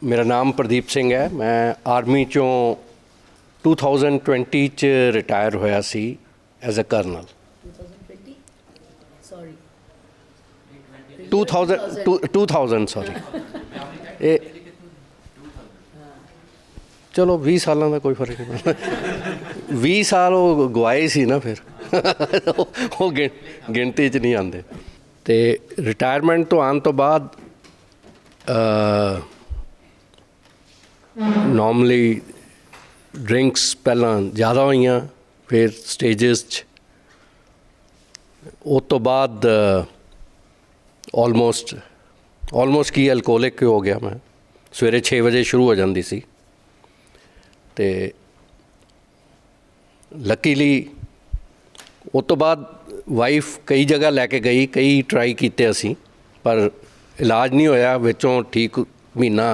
मेरा नाम प्रदीप सिंह है। मैं आर्मी चों 2020 च रिटायर होया सी as a colonel. 2020 sorry 2000 sorry ये चलो 20 सालों का कोई फर्क नहीं पैंदा। 20 साल वो गवाए सी ना, फिर वो गिनती च नहीं आते। तो रिटायरमेंट तो आने तो बाद नॉर्मली ड्रिंक्स पहला ज़्यादा हुई, फिर स्टेजेस उस तो बाद ऑलमोस्ट की अल्कोहलिक हो गया। मैं सवेरे 6 बजे शुरू हो जाती सी ते लकीली उस तो बाद वाइफ कई जगह लैके गई, कई ट्राई किए असी, पर इलाज नहीं होया। विचों ठीक महीना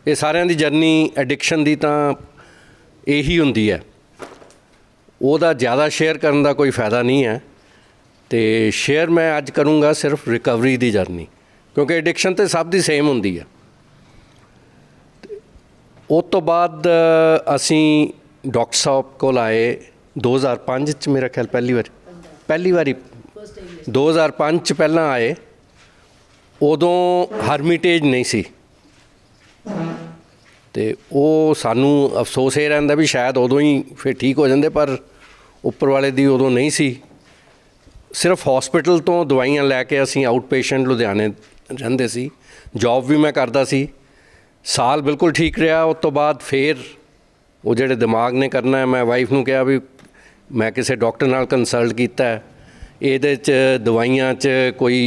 ये सारिਆਂ ਦੀ जर्नी एडिक्शन ਦੀ ਤਾਂ ਇਹੀ ਹੁੰਦੀ ਹੈ। ਉਹਦਾ ज़्यादा शेयर करने का कोई फ़ायदा नहीं है। तो शेयर मैं अज करूँगा सिर्फ रिकवरी की जर्नी, क्योंकि एडिक्शन तो सब की सेम होंदी है। उस तो बाद असी डॉक्टर साहब को आए 2005 च, मेरा ख्याल पहली बारी 2005 च पहला आए। उदों हरमिटेज नहीं सी, तो वो सानू अफसोस ये रहिंदा भी शायद उदों ही फिर ठीक हो जाते, पर उपर वाले दी उदों नहीं सी। सिर्फ हॉस्पिटल तो दवाइयां लैके असी आउट पेशेंट लुधियाने रहिंदे सी। जॉब भी मैं करदा सी, साल बिल्कुल ठीक रहा। उस तो बाद फिर वो जिहड़े दिमाग ने करना है, मैं वाइफ नूं कहा भी मैं किसी डॉक्टर नाल कंसल्ट कीता है, इहदे च दवाइयां च कोई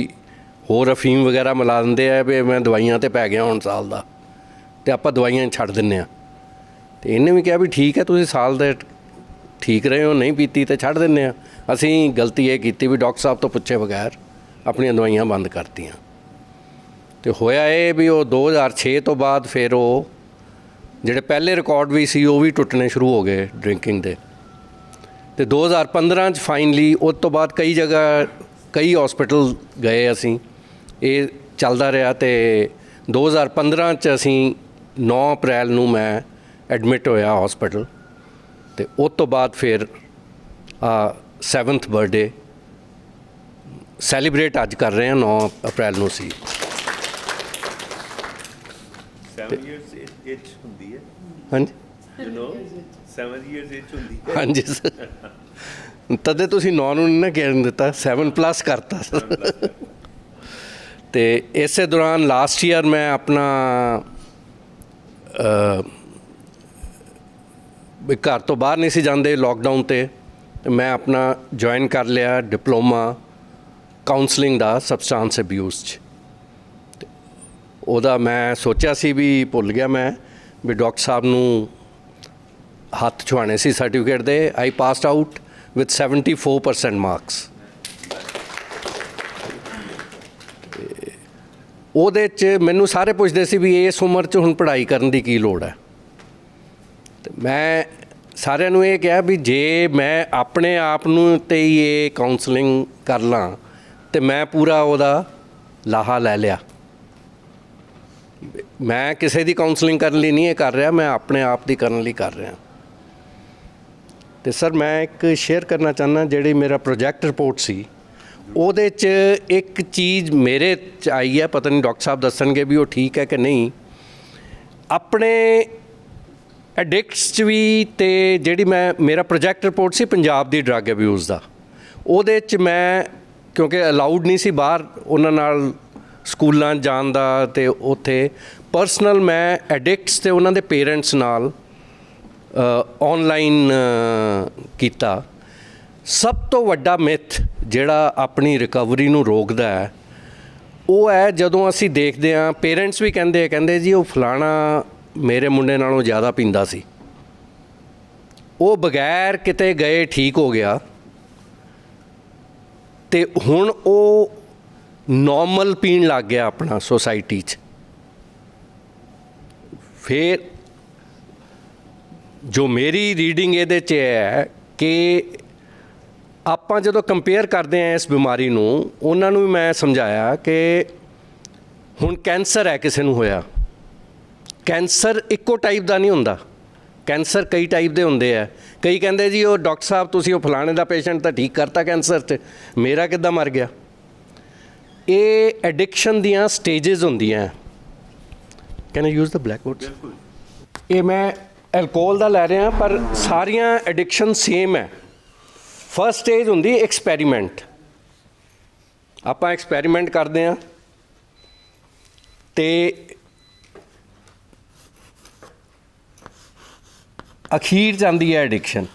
होर अफीम वगैरह मिला दिंदे आ भी मैं दवाइयां ते पै गया हुण साल दा, तो आपां दवाइयां छड्ड दिंदे आ। तो इन्हें भी कहा भी ठीक है, तुसीं साल दे ठीक रहे हो, नहीं पीती तो छड्ड दिंदे आ। असी गलती ये की भी डॉक्टर साहब तो पुछे बगैर अपनी दवाइयां बंद करतियां। तो होया ये भी वो 2006 तो बाद फिर वो जिहड़े पहले रिकॉर्ड भी सी वो भी टुटने शुरू हो गए ड्रिंकिंग दे। तो 2015 च फाइनली उस तो बाद कई जगह कई हॉस्पिटल गए असी, ये चलता रहा। तो 2015 च असी 9 अप्रैल नूं मैं एडमिट होया हॉस्पिटल। तो उस तो बाद फिर 7th बर्थडे सैलीब्रेट अज कर रहे हैं, 9 अप्रैल नूं सी। 7 years age ਹੁੰਦੀ ਹੈ। हाँ जी, You know 7 years age ਹੁੰਦੀ ਹੈ। हाँ जी सर, तदे तुसीं 9 नूं नहीं ना कहन दिता, 7+ करता सर। तो इस दौरान लास्ट ईयर मैं अपना घर तो बाहर नहीं सी जाते लॉकडाउन ते, मैं अपना ज्वाइन कर लिया डिप्लोमा काउंसलिंग दा सबसटेंस अब्यूज़ च। ਉਹਦਾ मैं सोचा सी भी भुल गया मैं भी डॉक्टर साहब नूं हत्थ छुआने सी सर्टिफिकेट दे। I passed out with 74% marks. ਉਹਦੇ 'ਚ ਮੈਨੂੰ ਸਾਰੇ ਪੁੱਛਦੇ ਸੀ ਵੀ ਇਸ ਉਮਰ 'ਚ ਹੁਣ ਪੜ੍ਹਾਈ ਕਰਨ ਦੀ ਕੀ ਲੋੜ ਹੈ। ਤੇ ਮੈਂ ਸਾਰਿਆਂ ਨੂੰ ਇਹ ਕਿਹਾ ਵੀ ਜੇ ਮੈਂ ਆਪਣੇ ਆਪ ਨੂੰ ਤੇ ਹੀ ਇਹ ਕਾਉਂਸਲਿੰਗ ਕਰ ਲਾਂ ਤੇ ਮੈਂ ਪੂਰਾ ਉਹਦਾ ਲਾਹਾ ਲੈ ਲਿਆ। ਮੈਂ ਕਿਸੇ ਦੀ ਕਾਉਂਸਲਿੰਗ ਕਰਨ ਲਈ ਨਹੀਂ ਇਹ ਕਰ ਰਿਹਾ, ਮੈਂ ਆਪਣੇ ਆਪ ਦੀ ਕਰਨ ਲਈ ਕਰ ਰਿਹਾ। ਤੇ ਸਰ ਮੈਂ ਇੱਕ ਸ਼ੇਅਰ ਕਰਨਾ ਚਾਹੁੰਦਾ, ਜਿਹੜੀ ਮੇਰਾ ਪ੍ਰੋਜੈਕਟ ਰਿਪੋਰਟ ਸੀ ਉਹਦੇ 'ਚ ਇੱਕ ਚੀਜ਼ ਮੇਰੇ 'ਚ ਆਈ ਹੈ, ਪਤਾ ਨਹੀਂ ਡਾਕਟਰ ਸਾਹਿਬ ਦੱਸਣਗੇ ਵੀ ਉਹ ਠੀਕ ਹੈ ਕਿ ਨਹੀਂ। ਆਪਣੇ ਐਡਿਕਟਸ 'ਚ ਵੀ ਤੇ ਜਿਹੜੀ ਮੇਰਾ ਪ੍ਰੋਜੈਕਟ ਰਿਪੋਰਟ ਸੀ ਪੰਜਾਬ ਦੀ ਡਰੱਗ ਅਬਿਊਜ਼ ਦਾ, ਉਹਦੇ 'ਚ ਮੈਂ ਕਿਉਂਕਿ ਅਲਾਊਡ ਨਹੀਂ ਸੀ ਬਾਹਰ ਉਹਨਾਂ ਨਾਲ ਸਕੂਲਾਂ ਜਾਣ ਦਾ, ਅਤੇ ਉੱਥੇ ਪਰਸਨਲ ਮੈਂ ਐਡਿਕਟਸ ਅਤੇ ਉਹਨਾਂ ਦੇ ਪੇਰੈਂਟਸ ਨਾਲ ਔਨਲਾਈਨ ਕੀਤਾ। ਸਭ ਤੋਂ ਵੱਡਾ ਮਿਥ ਜਿਹੜਾ ਆਪਣੀ ਰਿਕਵਰੀ ਨੂੰ ਰੋਕਦਾ ਹੈ ਉਹ ਹੈ ਜਦੋਂ ਅਸੀਂ ਦੇਖਦੇ ਹਾਂ ਪੇਰੈਂਟਸ ਵੀ ਕਹਿੰਦੇ ਜੀ ਉਹ ਫਲਾਣਾ ਮੇਰੇ ਮੁੰਡੇ ਨਾਲੋਂ ਜ਼ਿਆਦਾ ਪੀਂਦਾ ਸੀ, ਉਹ ਬਗੈਰ ਕਿਤੇ ਗਏ ਠੀਕ ਹੋ ਗਿਆ ਅਤੇ ਹੁਣ ਉਹ ਨੋਰਮਲ ਪੀਣ ਲੱਗ ਗਿਆ ਆਪਣਾ ਸੋਸਾਇਟੀ 'ਚ। ਫਿਰ ਜੋ ਮੇਰੀ ਰੀਡਿੰਗ ਇਹਦੇ 'ਚ ਹੈ ਕਿ ਆਪਾਂ ਜਦੋਂ ਕੰਪੇਅਰ ਕਰਦੇ ਹਾਂ ਇਸ ਬਿਮਾਰੀ ਨੂੰ, ਉਹਨਾਂ ਨੂੰ ਵੀ ਮੈਂ ਸਮਝਾਇਆ ਕਿ ਹੁਣ ਕੈਂਸਰ ਹੈ ਕਿਸੇ ਨੂੰ ਹੋਇਆ, ਕੈਂਸਰ ਇੱਕੋ ਟਾਈਪ ਦਾ ਨਹੀਂ ਹੁੰਦਾ, ਕੈਂਸਰ ਕਈ ਟਾਈਪ ਦੇ ਹੁੰਦੇ ਆ। ਕਈ ਕਹਿੰਦੇ ਜੀ ਉਹ ਡਾਕਟਰ ਸਾਹਿਬ ਤੁਸੀਂ ਉਹ ਫਲਾਣੇ ਦਾ ਪੇਸ਼ੈਂਟ ਤਾਂ ਠੀਕ ਕਰਤਾ ਕੈਂਸਰ 'ਚ, ਮੇਰਾ ਕਿੱਦਾਂ ਮਰ ਗਿਆ। ਇਹ ਐਡਿਕਸ਼ਨ ਦੀਆਂ ਸਟੇਜਸ ਹੁੰਦੀਆਂ। Can I use the black board? ਇਹ ਮੈਂ ਐਲਕੋਹਲ ਦਾ ਲੈ ਰਿਹਾ, ਪਰ ਸਾਰੀਆਂ ਐਡਿਕਸ਼ਨ ਸੇਮ ਹੈ। ਫਸਟ ਸਟੇਜ ਹੁੰਦੀ ਐਕਸਪੈਰੀਮੈਂਟ। ਆਪਾਂ ਐਕਸਪੈਰੀਮੈਂਟ ਕਰਦੇ ਹਾਂ ਤੇ ਅਖੀਰ ਜਾਂਦੀ ਹੈ ਐਡਿਕਸ਼ਨ।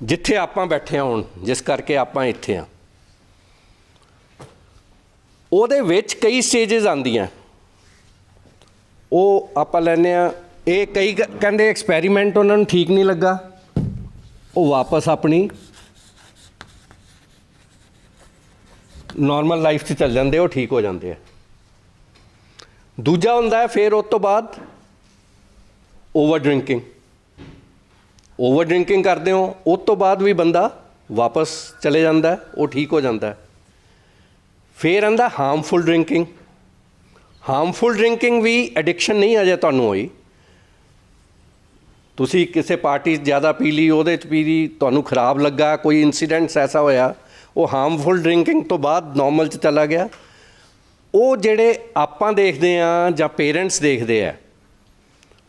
ਜਿੱਥੇ ਆਪਾਂ ਬੈਠੇ ਹਾਂ ਹੁਣ, ਜਿਸ ਕਰਕੇ ਆਪਾਂ ਇੱਥੇ ਹਾਂ, ਉਹਦੇ ਵਿੱਚ ਕਈ ਸਟੇਜਸ ਆਉਂਦੀਆਂ। ਉਹ ਆਪਾਂ ਲੈਂਦੇ ਹਾਂ। ਇਹ ਕਈ ਕਹਿੰਦੇ ਐਕਸਪੈਰੀਮੈਂਟ ਉਹਨਾਂ ਨੂੰ ਠੀਕ ਨਹੀਂ ਲੱਗਾ, ਉਹ ਵਾਪਸ ਆਪਣੀ ਨਾਰਮਲ ਲਾਈਫ 'ਚ ਚੱਲ ਜਾਂਦੇ, ਉਹ ਠੀਕ ਹੋ ਜਾਂਦੇ ਆ। ਦੂਜਾ ਹੁੰਦਾ ਹੈ ਫਿਰ ਉਸ ਤੋਂ ਬਾਅਦ ਓਵਰ ਡਰਿੰਕਿੰਗ। ਓਵਰ ਡਰਿੰਕਿੰਗ ਕਰਦੇ ਹੋ, ਉਸ ਤੋਂ ਬਾਅਦ ਵੀ ਬੰਦਾ ਵਾਪਸ ਚਲੇ ਜਾਂਦਾ, ਉਹ ਠੀਕ ਹੋ ਜਾਂਦਾ। ਫਿਰ ਆਉਂਦਾ ਹਾਰਮਫੁਲ ਡਰਿੰਕਿੰਗ। ਹਾਰਮਫੁਲ ਡਰਿੰਕਿੰਗ ਵੀ ਐਡਿਕਸ਼ਨ ਨਹੀਂ ਅਜੇ ਤੁਹਾਨੂੰ ਹੋਈ। ਤੁਸੀਂ ਕਿਸੇ ਪਾਰਟੀ 'ਚ ਜ਼ਿਆਦਾ ਪੀ ਲਈ, ਉਹਦੇ 'ਚ ਪੀ ਲਈ, ਤੁਹਾਨੂੰ ਖਰਾਬ ਲੱਗਾ, ਕੋਈ ਇਨਸੀਡੈਂਟਸ ਐਸਾ ਹੋਇਆ, ਉਹ ਹਾਰਮਫੁਲ ਡਰਿੰਕਿੰਗ ਤੋਂ ਬਾਅਦ ਨਾਰਮਲ 'ਚ ਚਲਾ ਗਿਆ। ਉਹ ਜਿਹੜੇ ਆਪਾਂ ਦੇਖਦੇ ਹਾਂ ਜਾਂ ਪੇਰੈਂਟਸ ਦੇਖਦੇ ਆ,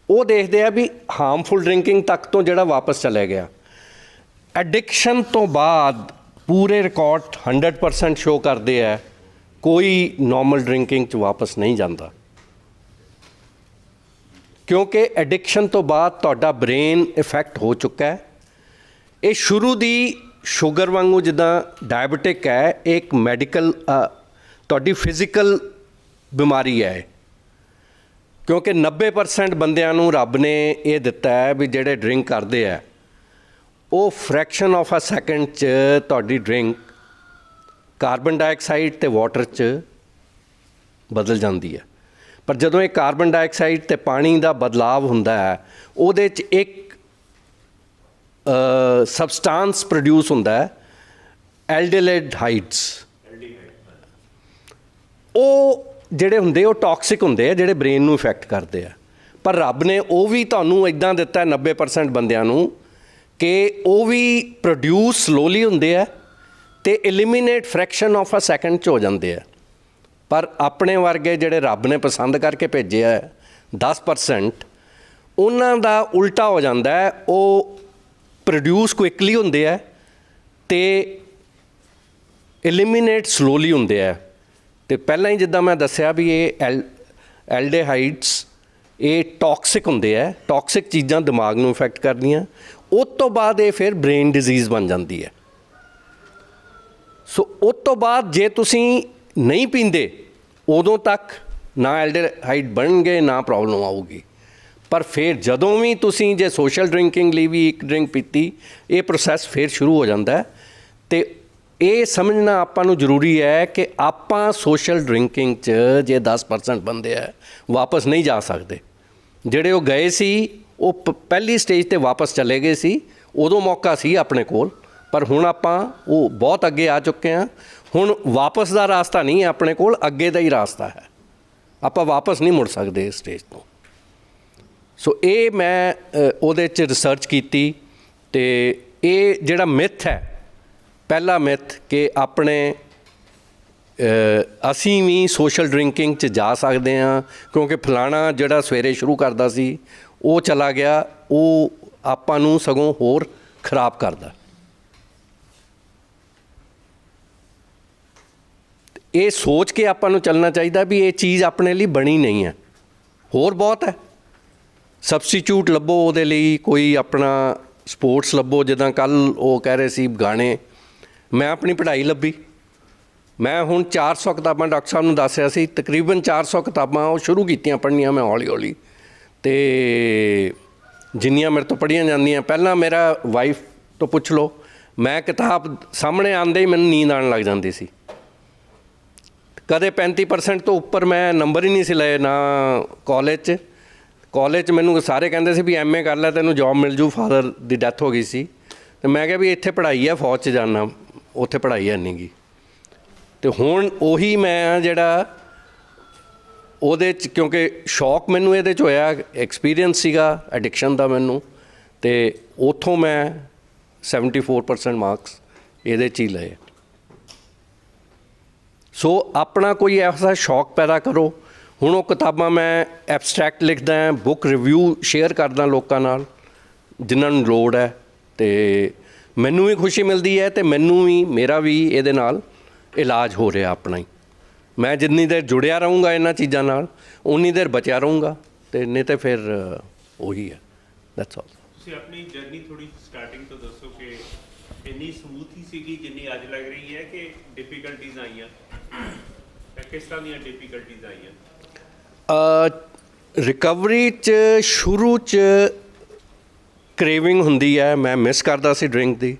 ਉਹ ਦੇਖਦੇ ਆ ਵੀ ਹਾਰਮਫੁਲ ਡਰਿੰਕਿੰਗ ਤੱਕ ਤੋਂ ਜਿਹੜਾ ਵਾਪਸ ਚਲੇ ਗਿਆ। ਐਡਿਕਸ਼ਨ ਤੋਂ ਬਾਅਦ ਪੂਰੇ ਰਿਕਾਰਡ 100% ਸ਼ੋ ਕਰਦੇ ਆ ਕੋਈ ਨਾਰਮਲ ਡਰਿੰਕਿੰਗ 'ਚ ਵਾਪਸ ਨਹੀਂ ਜਾਂਦਾ, ਕਿਉਂਕਿ ਐਡਿਕਸ਼ਨ ਤੋਂ ਬਾਅਦ ਤੁਹਾਡਾ ਬ੍ਰੇਨ ਇਫੈਕਟ ਹੋ ਚੁੱਕਾ ਹੈ। ਇਹ ਸ਼ੁਰੂ ਦੀ ਸ਼ੂਗਰ ਵਾਂਗੂ ਜਿੱਦਾਂ ਡਾਇਬਟਿਕ ਹੈ, ਇੱਕ ਮੈਡੀਕਲ ਤੁਹਾਡੀ ਫਿਜ਼ੀਕਲ ਬਿਮਾਰੀ ਹੈ। ਕਿਉਂਕਿ 90% ਬੰਦਿਆਂ ਨੂੰ ਰੱਬ ਨੇ ਇਹ ਦਿੱਤਾ ਹੈ ਵੀ ਜਿਹੜੇ ਡਰਿੰਕ ਕਰਦੇ ਆ, ਉਹ ਫ੍ਰੈਕਸ਼ਨ ਆਫ ਅ ਸੈਕਿੰਡ 'ਚ ਤੁਹਾਡੀ ਡਰਿੰਕ ਕਾਰਬਨ ਡਾਈਆਕਸਾਈਡ ਅਤੇ ਵਾਟਰ 'ਚ ਬਦਲ ਜਾਂਦੀ ਹੈ। ਪਰ ਜਦੋਂ ਇਹ ਕਾਰਬਨ ਡਾਈਆਕਸਾਈਡ ਅਤੇ ਪਾਣੀ ਦਾ ਬਦਲਾਵ ਹੁੰਦਾ ਹੈ, ਉਹਦੇ 'ਚ ਇੱਕ ਸਬਸਟਾਂਸ ਪ੍ਰੋਡਿਊਸ ਹੁੰਦਾ ਹੈ, ਐਲਡੀਹਾਈਡਸ। ਉਹ ਜਿਹੜੇ ਹੁੰਦੇ ਉਹ ਟੌਕਸਿਕ ਹੁੰਦੇ ਆ, ਜਿਹੜੇ ਬ੍ਰੇਨ ਨੂੰ ਇਫੈਕਟ ਕਰਦੇ ਆ। ਪਰ ਰੱਬ ਨੇ ਉਹ ਵੀ ਤੁਹਾਨੂੰ ਇੱਦਾਂ ਦਿੱਤਾ 90% ਬੰਦਿਆਂ ਨੂੰ ਕਿ ਉਹ ਵੀ ਪ੍ਰੋਡਿਊਸ ਸਲੋਲੀ ਹੁੰਦੇ ਆ ਅਤੇ eliminate fraction of a second 'ਚ ਹੋ ਜਾਂਦੇ ਆ। ਪਰ ਆਪਣੇ ਵਰਗੇ ਜਿਹੜੇ ਰੱਬ ਨੇ ਪਸੰਦ ਕਰਕੇ ਭੇਜੇ ਆ 10%, ਉਹਨਾਂ ਦਾ ਉਲਟਾ ਹੋ ਜਾਂਦਾ ਹੈ। ਉਹ ਪ੍ਰੋਡਿਊਸ ਕੁਇਕਲੀ ਹੁੰਦੇ ਆ ਅਤੇ ਐਲੀਮੀਨੇਟ ਸਲੋਲੀ ਹੁੰਦੇ ਆ। ਅਤੇ ਪਹਿਲਾਂ ਹੀ ਜਿੱਦਾਂ ਮੈਂ ਦੱਸਿਆ ਵੀ ਇਹ ਐਲਡੀਹਾਈਡਸ ਇਹ ਟੌਕਸਿਕ ਹੁੰਦੇ ਆ, ਟੌਕਸਿਕ ਚੀਜ਼ਾਂ ਦਿਮਾਗ ਨੂੰ ਇਫੈਕਟ ਕਰਦੀਆਂ। ਉਸ ਤੋਂ ਬਾਅਦ ਇਹ ਫਿਰ ਬ੍ਰੇਨ ਡਿਜ਼ੀਜ਼ ਬਣ ਜਾਂਦੀ ਹੈ। ਸੋ ਉਸ ਤੋਂ ਬਾਅਦ ਜੇ ਤੁਸੀਂ ਨਹੀਂ ਪੀਂਦੇ, ਉਦੋਂ ਤੱਕ ਨਾ ਐਲਡੀਹਾਈਡ ਬਣਨਗੇ, ਨਾ ਪ੍ਰੋਬਲਮ ਆਊਗੀ। ਪਰ ਫਿਰ ਜਦੋਂ ਵੀ ਤੁਸੀਂ ਜੇ ਸੋਸ਼ਲ ਡਰਿੰਕਿੰਗ ਲਈ ਵੀ ਇੱਕ ਡਰਿੰਕ ਪੀਤੀ, ਇਹ ਪ੍ਰੋਸੈਸ ਫਿਰ ਸ਼ੁਰੂ ਹੋ ਜਾਂਦਾ। ਅਤੇ ਇਹ ਸਮਝਣਾ ਆਪਾਂ ਨੂੰ ਜ਼ਰੂਰੀ ਹੈ ਕਿ ਆਪਾਂ ਸੋਸ਼ਲ ਡਰਿੰਕਿੰਗ 'ਚ ਜੇ 10% ਬੰਦੇ ਆ, ਵਾਪਸ ਨਹੀਂ ਜਾ ਸਕਦੇ। ਜਿਹੜੇ ਉਹ ਗਏ ਸੀ, ਉਹ ਪਹਿਲੀ ਸਟੇਜ 'ਤੇ ਵਾਪਸ ਚਲੇ ਗਏ ਸੀ, ਉਦੋਂ ਮੌਕਾ ਸੀ ਆਪਣੇ ਕੋਲ। ਪਰ ਹੁਣ ਆਪਾਂ ਉਹ ਬਹੁਤ ਅੱਗੇ ਆ ਚੁੱਕੇ ਹਾਂ। ਹੁਣ ਵਾਪਸ ਦਾ ਰਾਸਤਾ ਨਹੀਂ ਹੈ ਆਪਣੇ ਕੋਲ, ਅੱਗੇ ਦਾ ਹੀ ਰਾਸਤਾ ਹੈ। ਆਪਾਂ ਵਾਪਸ ਨਹੀਂ ਮੁੜ ਸਕਦੇ ਇਸ ਸਟੇਜ ਤੋਂ। ਸੋ ਇਹ ਮੈਂ ਉਹਦੇ 'ਚ ਰਿਸਰਚ ਕੀਤੀ ਅਤੇ ਇਹ ਜਿਹੜਾ ਮਿਥ ਹੈ, ਪਹਿਲਾ ਮਿਥ ਕਿ ਆਪਣੇ ਅਸੀਂ ਵੀ ਸੋਸ਼ਲ ਡਰਿੰਕਿੰਗ 'ਚ ਜਾ ਸਕਦੇ ਹਾਂ ਕਿਉਂਕਿ ਫਲਾਣਾ ਜਿਹੜਾ ਸਵੇਰੇ ਸ਼ੁਰੂ ਕਰਦਾ ਸੀ ਉਹ ਚਲਾ ਗਿਆ, ਉਹ ਆਪਾਂ ਨੂੰ ਸਗੋਂ ਹੋਰ ਖਰਾਬ ਕਰਦਾ। ਇਹ ਸੋਚ ਕੇ ਆਪਾਂ ਨੂੰ ਚੱਲਣਾ ਚਾਹੀਦਾ ਵੀ ਇਹ ਚੀਜ਼ ਆਪਣੇ ਲਈ ਬਣੀ ਨਹੀਂ ਹੈ, ਹੋਰ ਬਹੁਤ ਹੈ। ਸਬਸਟੀਚਿਊਟ ਲੱਭੋ ਉਹਦੇ ਲਈ, ਕੋਈ ਆਪਣਾ ਸਪੋਰਟਸ ਲੱਭੋ। ਜਿੱਦਾਂ ਕੱਲ੍ਹ ਉਹ ਕਹਿ ਰਹੇ ਸੀ ਗਾਣੇ, ਮੈਂ ਆਪਣੀ ਪੜ੍ਹਾਈ ਲੱਭੀ। ਮੈਂ ਹੁਣ 400 ਕਿਤਾਬਾਂ ਡਾਕਟਰ ਸਾਹਿਬ ਨੂੰ ਦੱਸਿਆ ਸੀ, ਤਕਰੀਬਨ 400 ਕਿਤਾਬਾਂ ਉਹ ਸ਼ੁਰੂ ਕੀਤੀਆਂ ਪੜ੍ਹਨੀਆਂ ਮੈਂ ਹੌਲੀ ਹੌਲੀ। ਅਤੇ ਜਿੰਨੀਆਂ ਮੇਰੇ ਤੋਂ ਪੜ੍ਹੀਆਂ ਜਾਂਦੀਆਂ, ਪਹਿਲਾਂ ਮੇਰਾ ਵਾਈਫ ਤੋਂ ਪੁੱਛ ਲਓ, ਮੈਂ ਕਿਤਾਬ ਸਾਹਮਣੇ ਆਉਂਦੇ ਹੀ ਮੈਨੂੰ ਨੀਂਦ ਆਉਣ ਲੱਗ ਜਾਂਦੀ ਸੀ। ਕਦੇ 35% ਤੋਂ ਉੱਪਰ ਮੈਂ ਨੰਬਰ ਹੀ ਨਹੀਂ ਸੀ ਲਏ, ਨਾ ਕਾਲਜ 'ਚ। ਕਾਲਜ 'ਚ ਮੈਨੂੰ ਸਾਰੇ ਕਹਿੰਦੇ ਸੀ ਵੀ MA ਕਰ ਲੈ, ਤੈਨੂੰ ਜੋਬ ਮਿਲ ਜੂ। ਫਾਦਰ ਦੀ ਡੈਥ ਹੋ ਗਈ ਸੀ ਅਤੇ ਮੈਂ ਕਿਹਾ ਵੀ ਇੱਥੇ ਪੜ੍ਹਾਈ ਹੈ, ਫੌਜ 'ਚ ਜਾਣਾ, ਉੱਥੇ ਪੜ੍ਹਾਈ ਹੈ ਨਹੀਂ ਗੀ। ਤੇ ਹੁਣ ਉਹੀ ਮੈਂ ਜਿਹੜਾ ਉਹਦੇ 'ਚ, ਕਿਉਂਕਿ ਸ਼ੌਕ ਮੈਨੂੰ ਇਹਦੇ 'ਚ ਹੋਇਆ, ਐਕਸਪੀਰੀਅੰਸ ਸੀਗਾ ਐਡਿਕਸ਼ਨ ਦਾ ਮੈਨੂੰ, ਤੇ ਉੱਥੋਂ ਮੈਂ 74% ਮਾਰਕਸ ਇਹਦੇ 'ਚ ਹੀ ਲਏ। ਸੋ ਆਪਣਾ ਕੋਈ ਐਸਾ ਸ਼ੌਕ ਪੈਦਾ ਕਰੋ। ਹੁਣ ਉਹ ਕਿਤਾਬਾਂ ਮੈਂ ਐਬਸਟਰੈਕਟ ਲਿਖਦਾ, ਬੁੱਕ ਰਿਵਿਊ ਸ਼ੇਅਰ ਕਰਦਾ ਲੋਕਾਂ ਨਾਲ ਜਿਨ੍ਹਾਂ ਨੂੰ ਲੋੜ ਹੈ, ਤੇ ਮੈਨੂੰ ਵੀ ਖੁਸ਼ੀ ਮਿਲਦੀ ਹੈ, ਤੇ ਮੈਨੂੰ ਵੀ, ਮੇਰਾ ਵੀ ਇਹਦੇ ਨਾਲ ਇਲਾਜ ਹੋ ਰਿਹਾ ਆਪਣਾ ਹੀ। ਮੈਂ ਜਿੰਨੀ ਦੇਰ ਜੁੜਿਆ ਰਹੂੰਗਾ ਇਹਨਾਂ ਚੀਜ਼ਾਂ ਨਾਲ, ਉਨੀ ਦੇਰ ਬਚਿਆ ਰਹੂੰਗਾ, ਤੇ ਨਹੀਂ ਤੇ ਫਿਰ ਉਹੀ ਹੈ। That's all. ਤੁਸੀਂ ਆਪਣੀ ਜਰਨੀ ਥੋੜੀ ਸਟਾਰਟਿੰਗ ਤੋਂ ਦੱਸੋ ਕਿ ਇੰਨੀ ਸਮੂਥ ਹੀ ਸੀਗੀ ਜਿੰਨੀ ਅੱਜ ਲੱਗ ਰਹੀ ਹੈ, ਕਿ ਡਿਫਿਕਲਟੀਜ਼ ਆਈਆਂ, ਤਾਂ ਕਿਸ ਤਰ੍ਹਾਂ ਦੀਆਂ ਡਿਫਿਕਲਟੀਜ਼ ਆਈਆਂ? ਰਿਕਵਰੀ 'ਚ ਸ਼ੁਰੂ 'ਚ ਕ੍ਰੇਵਿੰਗ ਹੁੰਦੀ ਹੈ, ਮੈਂ ਮਿਸ ਕਰਦਾ ਸੀ ਡਰਿੰਕ ਦੀ,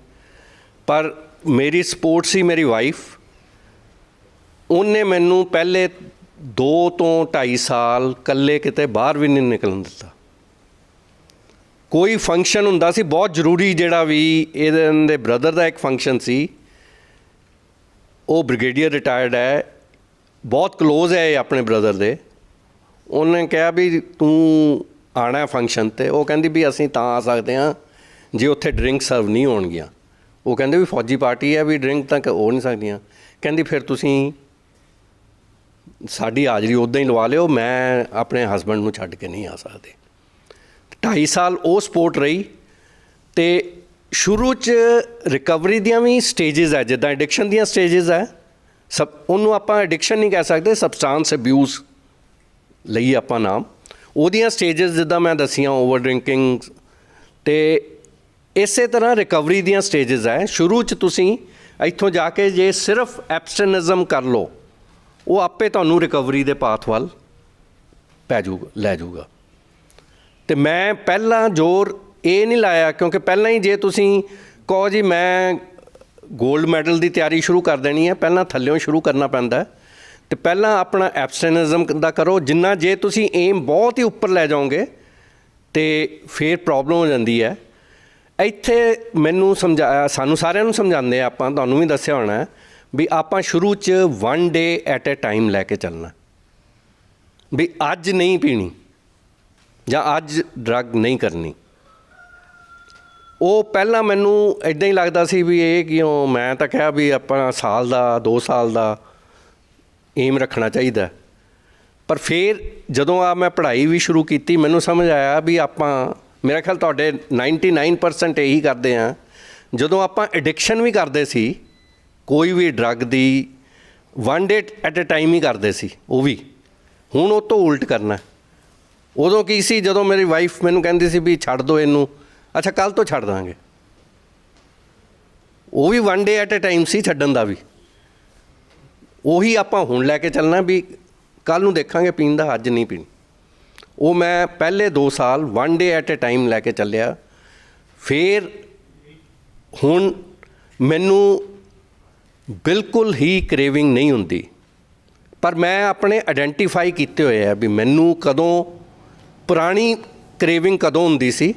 ਪਰ ਮੇਰੀ ਸਪੋਰਟ ਸੀ ਮੇਰੀ ਵਾਈਫ। ਉਹਨੇ ਮੈਨੂੰ ਪਹਿਲੇ 2 ਤੋਂ 2.5 ਸਾਲ ਇਕੱਲੇ ਕਿਤੇ ਬਾਹਰ ਵੀ ਨਹੀਂ ਨਿਕਲਣ ਦਿੱਤਾ। ਕੋਈ ਫੰਕਸ਼ਨ ਹੁੰਦਾ ਸੀ ਬਹੁਤ ਜ਼ਰੂਰੀ, ਜਿਹੜਾ ਵੀ ਇਹਦੇ ਦੇ ਬ੍ਰਦਰ ਦਾ ਇੱਕ ਫੰਕਸ਼ਨ ਸੀ, ਉਹ ਬ੍ਰਿਗੇਡੀਅਰ ਰਿਟਾਇਰਡ ਹੈ, ਬਹੁਤ ਕਲੋਜ਼ ਹੈ ਇਹ ਆਪਣੇ ਬ੍ਰਦਰ ਦੇ। ਉਹਨੇ ਕਿਹਾ ਵੀ ਤੂੰ ਆਉਣਾ ਫੰਕਸ਼ਨ 'ਤੇ। ਉਹ ਕਹਿੰਦੀ ਵੀ ਅਸੀਂ ਤਾਂ ਆ ਸਕਦੇ ਹਾਂ ਜੇ ਉੱਥੇ ਡਰਿੰਕ ਸਰਵ ਨਹੀਂ ਹੋਣਗੀਆਂ। ਉਹ ਕਹਿੰਦੇ ਵੀ ਫੌਜੀ ਪਾਰਟੀ ਹੈ, ਵੀ ਡਰਿੰਕ ਤਾਂ ਹੋ ਨਹੀਂ ਸਕਦੀਆਂ। ਕਹਿੰਦੀ ਫਿਰ ਤੁਸੀਂ ਸਾਡੀ ਹਾਜ਼ਰੀ ਉੱਦਾਂ ਹੀ ਲਵਾ ਲਿਓ, ਮੈਂ ਆਪਣੇ ਹਸਬੈਂਡ ਨੂੰ ਛੱਡ ਕੇ ਨਹੀਂ ਆ ਸਕਦੀ। 2.5 ਸਾਲ ਉਹ ਸਪੋਰਟ ਰਹੀ। ਅਤੇ ਸ਼ੁਰੂ 'ਚ ਰਿਕਵਰੀ ਦੀਆਂ ਵੀ ਸਟੇਜਿਸ ਹੈ, ਜਿੱਦਾਂ ਐਡਿਕਸ਼ਨ ਦੀਆਂ ਸਟੇਜਿਸ ਹੈ। ਉਹਨੂੰ ਆਪਾਂ ਐਡਿਕਸ਼ਨ ਨਹੀਂ ਕਹਿ ਸਕਦੇ, ਸਬਸਟੈਂਸ ਅਬਿਊਜ਼ ਲਈ ਆਪਾਂ ਨਾਮ। ਉਹਦੀਆਂ ਸਟੇਜਿਸ ਜਿੱਦਾਂ ਮੈਂ ਦੱਸੀਆਂ, ਓਵਰ ਡਰਿੰਕਿੰਗ, ਅਤੇ ਇਸੇ ਤਰ੍ਹਾਂ ਰਿਕਵਰੀ ਦੀਆਂ ਸਟੇਜਿਸ ਹੈ। ਸ਼ੁਰੂ 'ਚ ਤੁਸੀਂ ਇੱਥੋਂ ਜਾ ਕੇ ਜੇ ਸਿਰਫ ਐਬਸਟੈਨਿਜ਼ਮ ਕਰ ਲਓ, ਉਹ ਆਪੇ ਤੁਹਾਨੂੰ ਰਿਕਵਰੀ ਦੇ ਪਾਥ ਵੱਲ ਲੈ ਜਾਊਗਾ। ਅਤੇ ਮੈਂ ਪਹਿਲਾਂ ਜ਼ੋਰ ਇਹ ਨਹੀਂ ਲਾਇਆ, ਕਿਉਂਕਿ ਪਹਿਲਾਂ ਹੀ ਜੇ ਤੁਸੀਂ ਕਹੋ ਜੀ ਮੈਂ ਗੋਲਡ ਮੈਡਲ ਦੀ ਤਿਆਰੀ ਸ਼ੁਰੂ ਕਰ ਦੇਣੀ ਹੈ, ਪਹਿਲਾਂ ਥੱਲਿਓਂ ਸ਼ੁਰੂ ਕਰਨਾ ਪੈਂਦਾ। ਅਤੇ ਪਹਿਲਾਂ ਆਪਣਾ ਐਬਸਟੈਨਿਜ਼ਮ ਦਾ ਕਰੋ। ਜਿੰਨਾ ਜੇ ਤੁਸੀਂ ਏਮ ਬਹੁਤ ਹੀ ਉੱਪਰ ਲੈ ਜਾਓਗੇ ਅਤੇ ਫਿਰ ਪ੍ਰੋਬਲਮ ਹੋ ਜਾਂਦੀ ਹੈ। ਇੱਥੇ ਮੈਨੂੰ ਸਮਝਾਇਆ, ਸਾਨੂੰ ਸਾਰਿਆਂ ਨੂੰ ਸਮਝਾਉਂਦੇ ਆ, ਆਪਾਂ ਤੁਹਾਨੂੰ ਵੀ ਦੱਸਿਆ ਹੋਣਾ ਵੀ ਆਪਾਂ ਸ਼ੁਰੂ 'ਚ 1 ਡੇ ਐਟ ਏ ਟਾਈਮ ਲੈ ਕੇ ਚੱਲਣਾ, ਵੀ ਅੱਜ ਨਹੀਂ ਪੀਣੀ ਜਾਂ ਅੱਜ ਡਰੱਗ ਨਹੀਂ ਕਰਨੀ। ਉਹ ਪਹਿਲਾਂ ਮੈਨੂੰ ਇੱਦਾਂ ਹੀ ਲੱਗਦਾ ਸੀ ਵੀ ਇਹ ਕਿਉਂ, ਮੈਂ ਤਾਂ ਕਿਹਾ ਵੀ ਆਪਾਂ ਸਾਲ ਦਾ 2 ਸਾਲ ਦਾ ਏਮ ਰੱਖਣਾ ਚਾਹੀਦਾ। ਪਰ ਫਿਰ ਜਦੋਂ ਮੈਂ ਪੜ੍ਹਾਈ ਵੀ ਸ਼ੁਰੂ ਕੀਤੀ, ਮੈਨੂੰ ਸਮਝ ਆਇਆ ਵੀ ਆਪਾਂ, ਮੇਰਾ ਖਿਆਲ ਤੁਹਾਡੇ 99% ਇਹੀ ਕਰਦੇ ਹਾਂ। ਜਦੋਂ ਆਪਾਂ ਐਡਿਕਸ਼ਨ ਵੀ ਕਰਦੇ ਸੀ ਕੋਈ ਵੀ drug the, 1 day at a time ਹੀ ਕਰਦੇ ਸੀ ਉਹ ਵੀ। ਹੁਣ ਉਹ ਤੋਂ ਉਲਟ ਕਰਨਾ। ਉਦੋਂ ਕੀ ਸੀ, ਜਦੋਂ ਮੇਰੀ ਵਾਈਫ ਮੈਨੂੰ ਕਹਿੰਦੀ ਸੀ ਵੀ ਛੱਡ ਦਿਓ ਇਹਨੂੰ, ਅੱਛਾ ਕੱਲ੍ਹ ਤੋਂ ਛੱਡ ਦਾਂਗੇ, ਉਹ ਵੀ 1 ਡੇ ਐਟ ਏ ਟਾਈਮ ਸੀ ਛੱਡਣ ਦਾ ਵੀ। ਉਹੀ ਆਪਾਂ ਹੁਣ ਲੈ ਕੇ ਚੱਲਣਾ ਵੀ ਕੱਲ੍ਹ ਨੂੰ ਦੇਖਾਂਗੇ ਪੀਣ ਦਾ, ਅੱਜ ਨਹੀਂ ਪੀਣੀ। ਉਹ ਮੈਂ ਪਹਿਲੇ 2 ਸਾਲ 1 ਡੇ ਐਟ ਏ ਟਾਈਮ ਲੈ ਕੇ ਚੱਲਿਆ। ਫਿਰ ਹੁਣ ਮੈਨੂੰ ਬਿਲਕੁਲ ਹੀ ਕ੍ਰੇਵਿੰਗ ਨਹੀਂ ਹੁੰਦੀ, ਪਰ ਮੈਂ ਆਪਣੇ ਆਇਡੈਂਟੀਫਾਈ ਕੀਤੇ ਹੋਏ ਆ ਵੀ ਮੈਨੂੰ ਕਦੋਂ ਪੁਰਾਣੀ ਕ੍ਰੇਵਿੰਗ ਕਦੋਂ ਹੁੰਦੀ ਸੀ।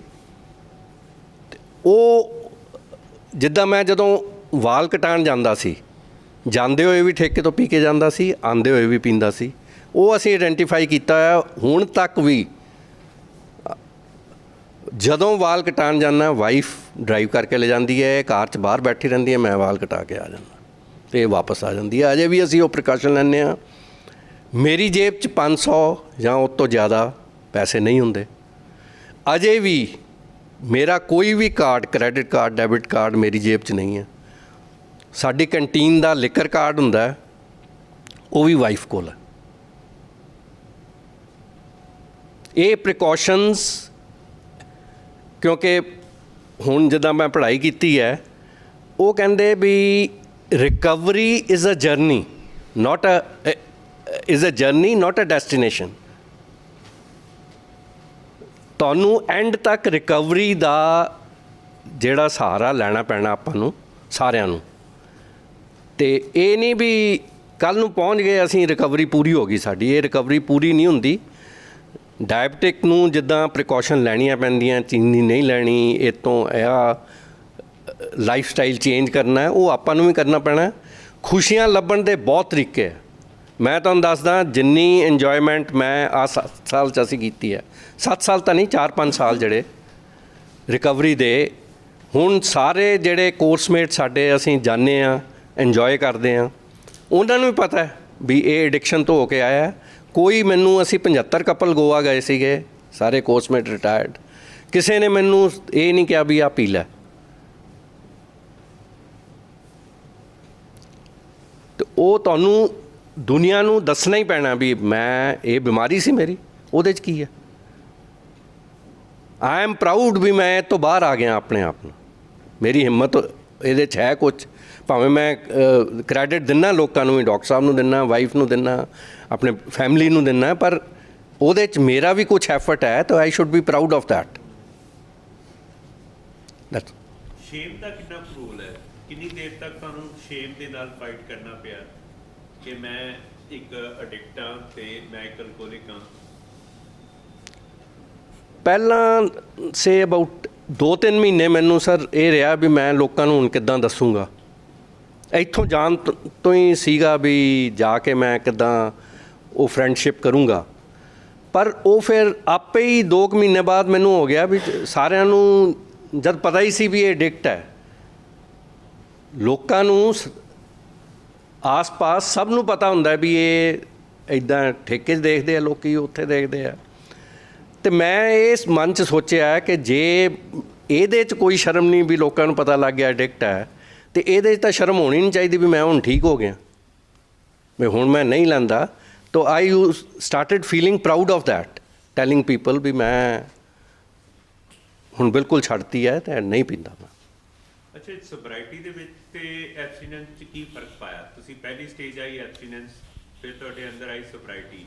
ਉਹ ਜਿੱਦਾਂ ਮੈਂ ਜਦੋਂ ਵਾਲ ਕਟਾਉਣ ਜਾਂਦਾ ਸੀ, ਜਾਂਦੇ ਹੋਏ ਵੀ ਠੇਕੇ ਤੋਂ ਪੀ ਕੇ ਜਾਂਦਾ ਸੀ, ਆਉਂਦੇ ਹੋਏ ਵੀ ਪੀਂਦਾ ਸੀ। ਉਹ ਅਸੀਂ ਆਇਡੈਂਟੀਫਾਈ ਕੀਤਾ ਹੈ। ਹੁਣ ਤੱਕ ਵੀ ਜਦੋਂ ਵਾਲ ਕਟਾਉਣ ਜਾਂਦਾ, ਵਾਈਫ ਡਰਾਈਵ ਕਰਕੇ ਲੈ ਜਾਂਦੀ ਹੈ, ਕਾਰ 'ਚ ਬਾਹਰ ਬੈਠੀ ਰਹਿੰਦੀ ਹੈ, ਮੈਂ ਵਾਲ ਕਟਾ ਕੇ ਆ ਜਾਂਦਾ ਅਤੇ ਵਾਪਸ ਆ ਜਾਂਦੀ ਹੈ। ਅਜੇ ਵੀ ਅਸੀਂ ਉਹ ਪ੍ਰੀਕਾਸ਼ਨ ਲੈਂਦੇ ਹਾਂ। ਮੇਰੀ ਜੇਬ 'ਚ 500 ਜਾਂ ਉਸ ਤੋਂ ਜ਼ਿਆਦਾ ਪੈਸੇ ਨਹੀਂ ਹੁੰਦੇ। ਅਜੇ ਵੀ ਮੇਰਾ ਕੋਈ ਵੀ card, credit card, debit card ਮੇਰੀ ਜੇਬ 'ਚ ਨਹੀਂ ਹੈ। ਸਾਡੀ ਕੰਟੀਨ ਦਾ ਲਿਕਰ ਕਾਰਡ ਹੁੰਦਾ, ਉਹ ਵੀ ਵਾਈਫ ਕੋਲ ਹੈ। ਇਹ ਪ੍ਰੀਕਾਸ਼ਨਸ, ਕਿਉਂਕਿ ਹੁਣ ਜਿੱਦਾਂ ਮੈਂ ਪੜ੍ਹਾਈ ਕੀਤੀ ਹੈ, ਉਹ ਕਹਿੰਦੇ ਵੀ recovery is a journey not a destination. ਤੁਹਾਨੂੰ ਐਂਡ ਤੱਕ ਰਿਕਵਰੀ ਦਾ ਜਿਹੜਾ ਸਹਾਰਾ ਲੈਣਾ ਪੈਣਾ ਆਪਾਂ ਨੂੰ ਸਾਰਿਆਂ ਨੂੰ। ਅਤੇ ਇਹ ਨਹੀਂ ਵੀ ਕੱਲ੍ਹ ਨੂੰ ਪਹੁੰਚ ਗਏ ਅਸੀਂ, ਰਿਕਵਰੀ ਪੂਰੀ ਹੋ ਗਈ ਸਾਡੀ। ਇਹ ਰਿਕਵਰੀ ਪੂਰੀ ਨਹੀਂ ਹੁੰਦੀ। ਡਾਇਬਟਿਕ ਨੂੰ ਜਿੱਦਾਂ ਪ੍ਰੀਕਾਸ਼ਨ ਲੈਣੀਆਂ ਪੈਂਦੀਆਂ, ਚੀਨੀ ਨਹੀਂ ਲੈਣੀ, ਇਹ ਤੋਂ ਇਹ ਲਾਈਫ ਸਟਾਈਲ ਚੇਂਜ ਕਰਨਾ ਹੈ, ਉਹ ਆਪਾਂ ਨੂੰ ਵੀ ਕਰਨਾ ਪੈਣਾ। ਖੁਸ਼ੀਆਂ ਲੱਭਣ ਦੇ ਬਹੁਤ ਤਰੀਕੇ ਆ। ਮੈਂ ਤੁਹਾਨੂੰ ਦੱਸਦਾ, ਜਿੰਨੀ ਇੰਜੋਇਮੈਂਟ ਮੈਂ ਆ 7 ਸਾਲ 'ਚ ਅਸੀਂ ਕੀਤੀ ਹੈ, 7 ਸਾਲ ਤਾਂ ਨਹੀਂ, 4-5 ਸਾਲ ਜਿਹੜੇ ਰਿਕਵਰੀ ਦੇ, ਹੁਣ ਸਾਰੇ ਜਿਹੜੇ ਕੋਰਸਮੇਟ ਸਾਡੇ ਅਸੀਂ ਜਾਂਦੇ ਹਾਂ, ਇੰਜੋਏ ਕਰਦੇ ਹਾਂ, ਉਹਨਾਂ ਨੂੰ ਵੀ ਪਤਾ ਹੈ ਵੀ ਇਹ ਐਡਿਕਸ਼ਨ ਤੋਂ ਹੋ ਕੇ ਆਇਆ ਹੈ। ਕੋਈ ਮੈਨੂੰ, ਅਸੀਂ 75 ਕਪਲ ਗੋਆ ਗਏ ਸੀਗੇ, ਸਾਰੇ ਕੋਰਸਮੇਟ ਰਿਟਾਇਰਡ, ਕਿਸੇ ਨੇ ਮੈਨੂੰ ਇਹ ਨਹੀਂ ਕਿਹਾ ਵੀ ਆਹ ਪੀ ਲੈ। ਤੇ ਉਹ ਤੁਹਾਨੂੰ ਦੁਨੀਆ ਨੂੰ ਦੱਸਣਾ ਹੀ ਪੈਣਾ ਵੀ ਮੈਂ, ਇਹ ਬਿਮਾਰੀ ਸੀ ਮੇਰੀ, ਉਹਦੇ 'ਚ ਕੀ ਹੈ। ਆਈ ਐਮ ਪ੍ਰਾਊਡ ਵੀ ਮੈਂ ਇਹ ਤੋਂ ਬਾਹਰ ਆ ਗਿਆ ਆਪਣੇ ਆਪ ਨੂੰ। ਮੇਰੀ ਹਿੰਮਤ ਇਹਦੇ 'ਚ ਹੈ ਕੁਛ, ਭਾਵੇਂ ਮੈਂ ਕ੍ਰੈਡਿਟ ਦਿੰਦਾ ਲੋਕਾਂ ਨੂੰ ਵੀ, ਡਾਕਟਰ ਸਾਹਿਬ ਨੂੰ ਦਿੰਦਾ, ਵਾਈਫ ਨੂੰ ਦਿੰਦਾ, ਆਪਣੇ ਫੈਮਿਲੀ ਨੂੰ ਦਿੰਦਾ, ਪਰ ਉਹਦੇ 'ਚ ਮੇਰਾ ਵੀ ਕੁਛ ਐਫਰਟ ਹੈ, ਤਾਂ I should be proud of that. Shame ਦਾ ਕਿੰਨਾ ਰੋਲ ਹੈ? ਕਿੰਨੀ ਦੇਰ ਤੱਕ ਤੁਹਾਨੂੰ ਸ਼ੇਮ ਦੇ ਨਾਲ ਫਾਈਟ ਕਰਨਾ ਪਿਆ ਕਿ ਮੈਂ ਇੱਕ ਐਡਿਕਟ ਹਾਂ ਤੇ ਮੈਂ ਇੱਕ ਅਲਕੋਹਲਿਕ ਹਾਂ? ਪਹਿਲਾਂ ਸੇ ਅਬਾਊਟ 2-3 ਮਹੀਨੇ ਮੈਨੂੰ ਸਰ ਇਹ ਰਿਹਾ ਵੀ ਮੈਂ ਲੋਕਾਂ ਨੂੰ ਹੁਣ ਕਿੱਦਾਂ ਦੱਸੂਗਾ। ਇੱਥੋਂ ਜਾਣ ਤੋਂ ਹੀ ਸੀਗਾ ਵੀ ਜਾ ਕੇ ਮੈਂ ਕਿੱਦਾਂ ਉਹ ਫਰੈਂਡਸ਼ਿਪ ਕਰੂੰਗਾ, ਪਰ ਉਹ ਫਿਰ ਆਪੇ ਹੀ 2 ਮਹੀਨੇ ਬਾਅਦ ਮੈਨੂੰ ਹੋ ਗਿਆ ਵੀ ਸਾਰਿਆਂ ਨੂੰ ਜਦ ਪਤਾ ਹੀ ਸੀ ਵੀ ਇਹ ਐਡਿਕਟ ਹੈ, ਲੋਕਾਂ ਨੂੰ ਆਸ-ਪਾਸ ਸਭ ਨੂੰ ਪਤਾ ਹੁੰਦਾ ਵੀ ਇਹ ਇੱਦਾਂ ਠੇਕੇ 'ਚ ਦੇਖਦੇ ਆ ਲੋਕੀ, ਉੱਥੇ ਦੇਖਦੇ ਆ। ਤੇ ਮੈਂ ਇਸ ਮਨ 'ਚ ਸੋਚਿਆ ਕਿ ਜੇ ਇਹਦੇ 'ਚ ਕੋਈ ਸ਼ਰਮ ਨਹੀਂ ਵੀ ਲੋਕਾਂ ਨੂੰ ਪਤਾ ਲੱਗ ਗਿਆ ਐਡਿਕਟ ਹੈ, ਤੇ ਇਹਦੇ 'ਚ ਤਾਂ ਸ਼ਰਮ ਹੋਣੀ ਨਹੀਂ ਚਾਹੀਦੀ ਵੀ ਮੈਂ ਹੁਣ ਠੀਕ ਹੋ ਗਿਆ, ਵੀ ਹੁਣ ਮੈਂ ਨਹੀਂ ਲੈਂਦਾ। ਤਾਂ I started feeling proud of that, telling people ਵੀ ਮੈਂ ਹੁਣ ਬਿਲਕੁਲ ਛੱਡਤੀ ਹੈ ਤੇ ਨਹੀਂ ਪੀਂਦਾ ਮੈਂ। ਅੱਛਾ, ਸੋਬਰਾਈਟੀ ਦੇ ਵਿੱਚ ਤੇ ਐਬਸਟੀਨੈਂਸ 'ਚ ਕੀ ਫਰਕ ਪਾਇਆ? ਤੁਸੀਂ ਪਹਿਲੀ ਸਟੇਜ ਆਈ ਐਬਸਟੀਨੈਂਸ, ਫਿਰ ਤੁਹਾਡੇ ਅੰਦਰ ਆਈ ਸੋਬਰਾਈਟੀ,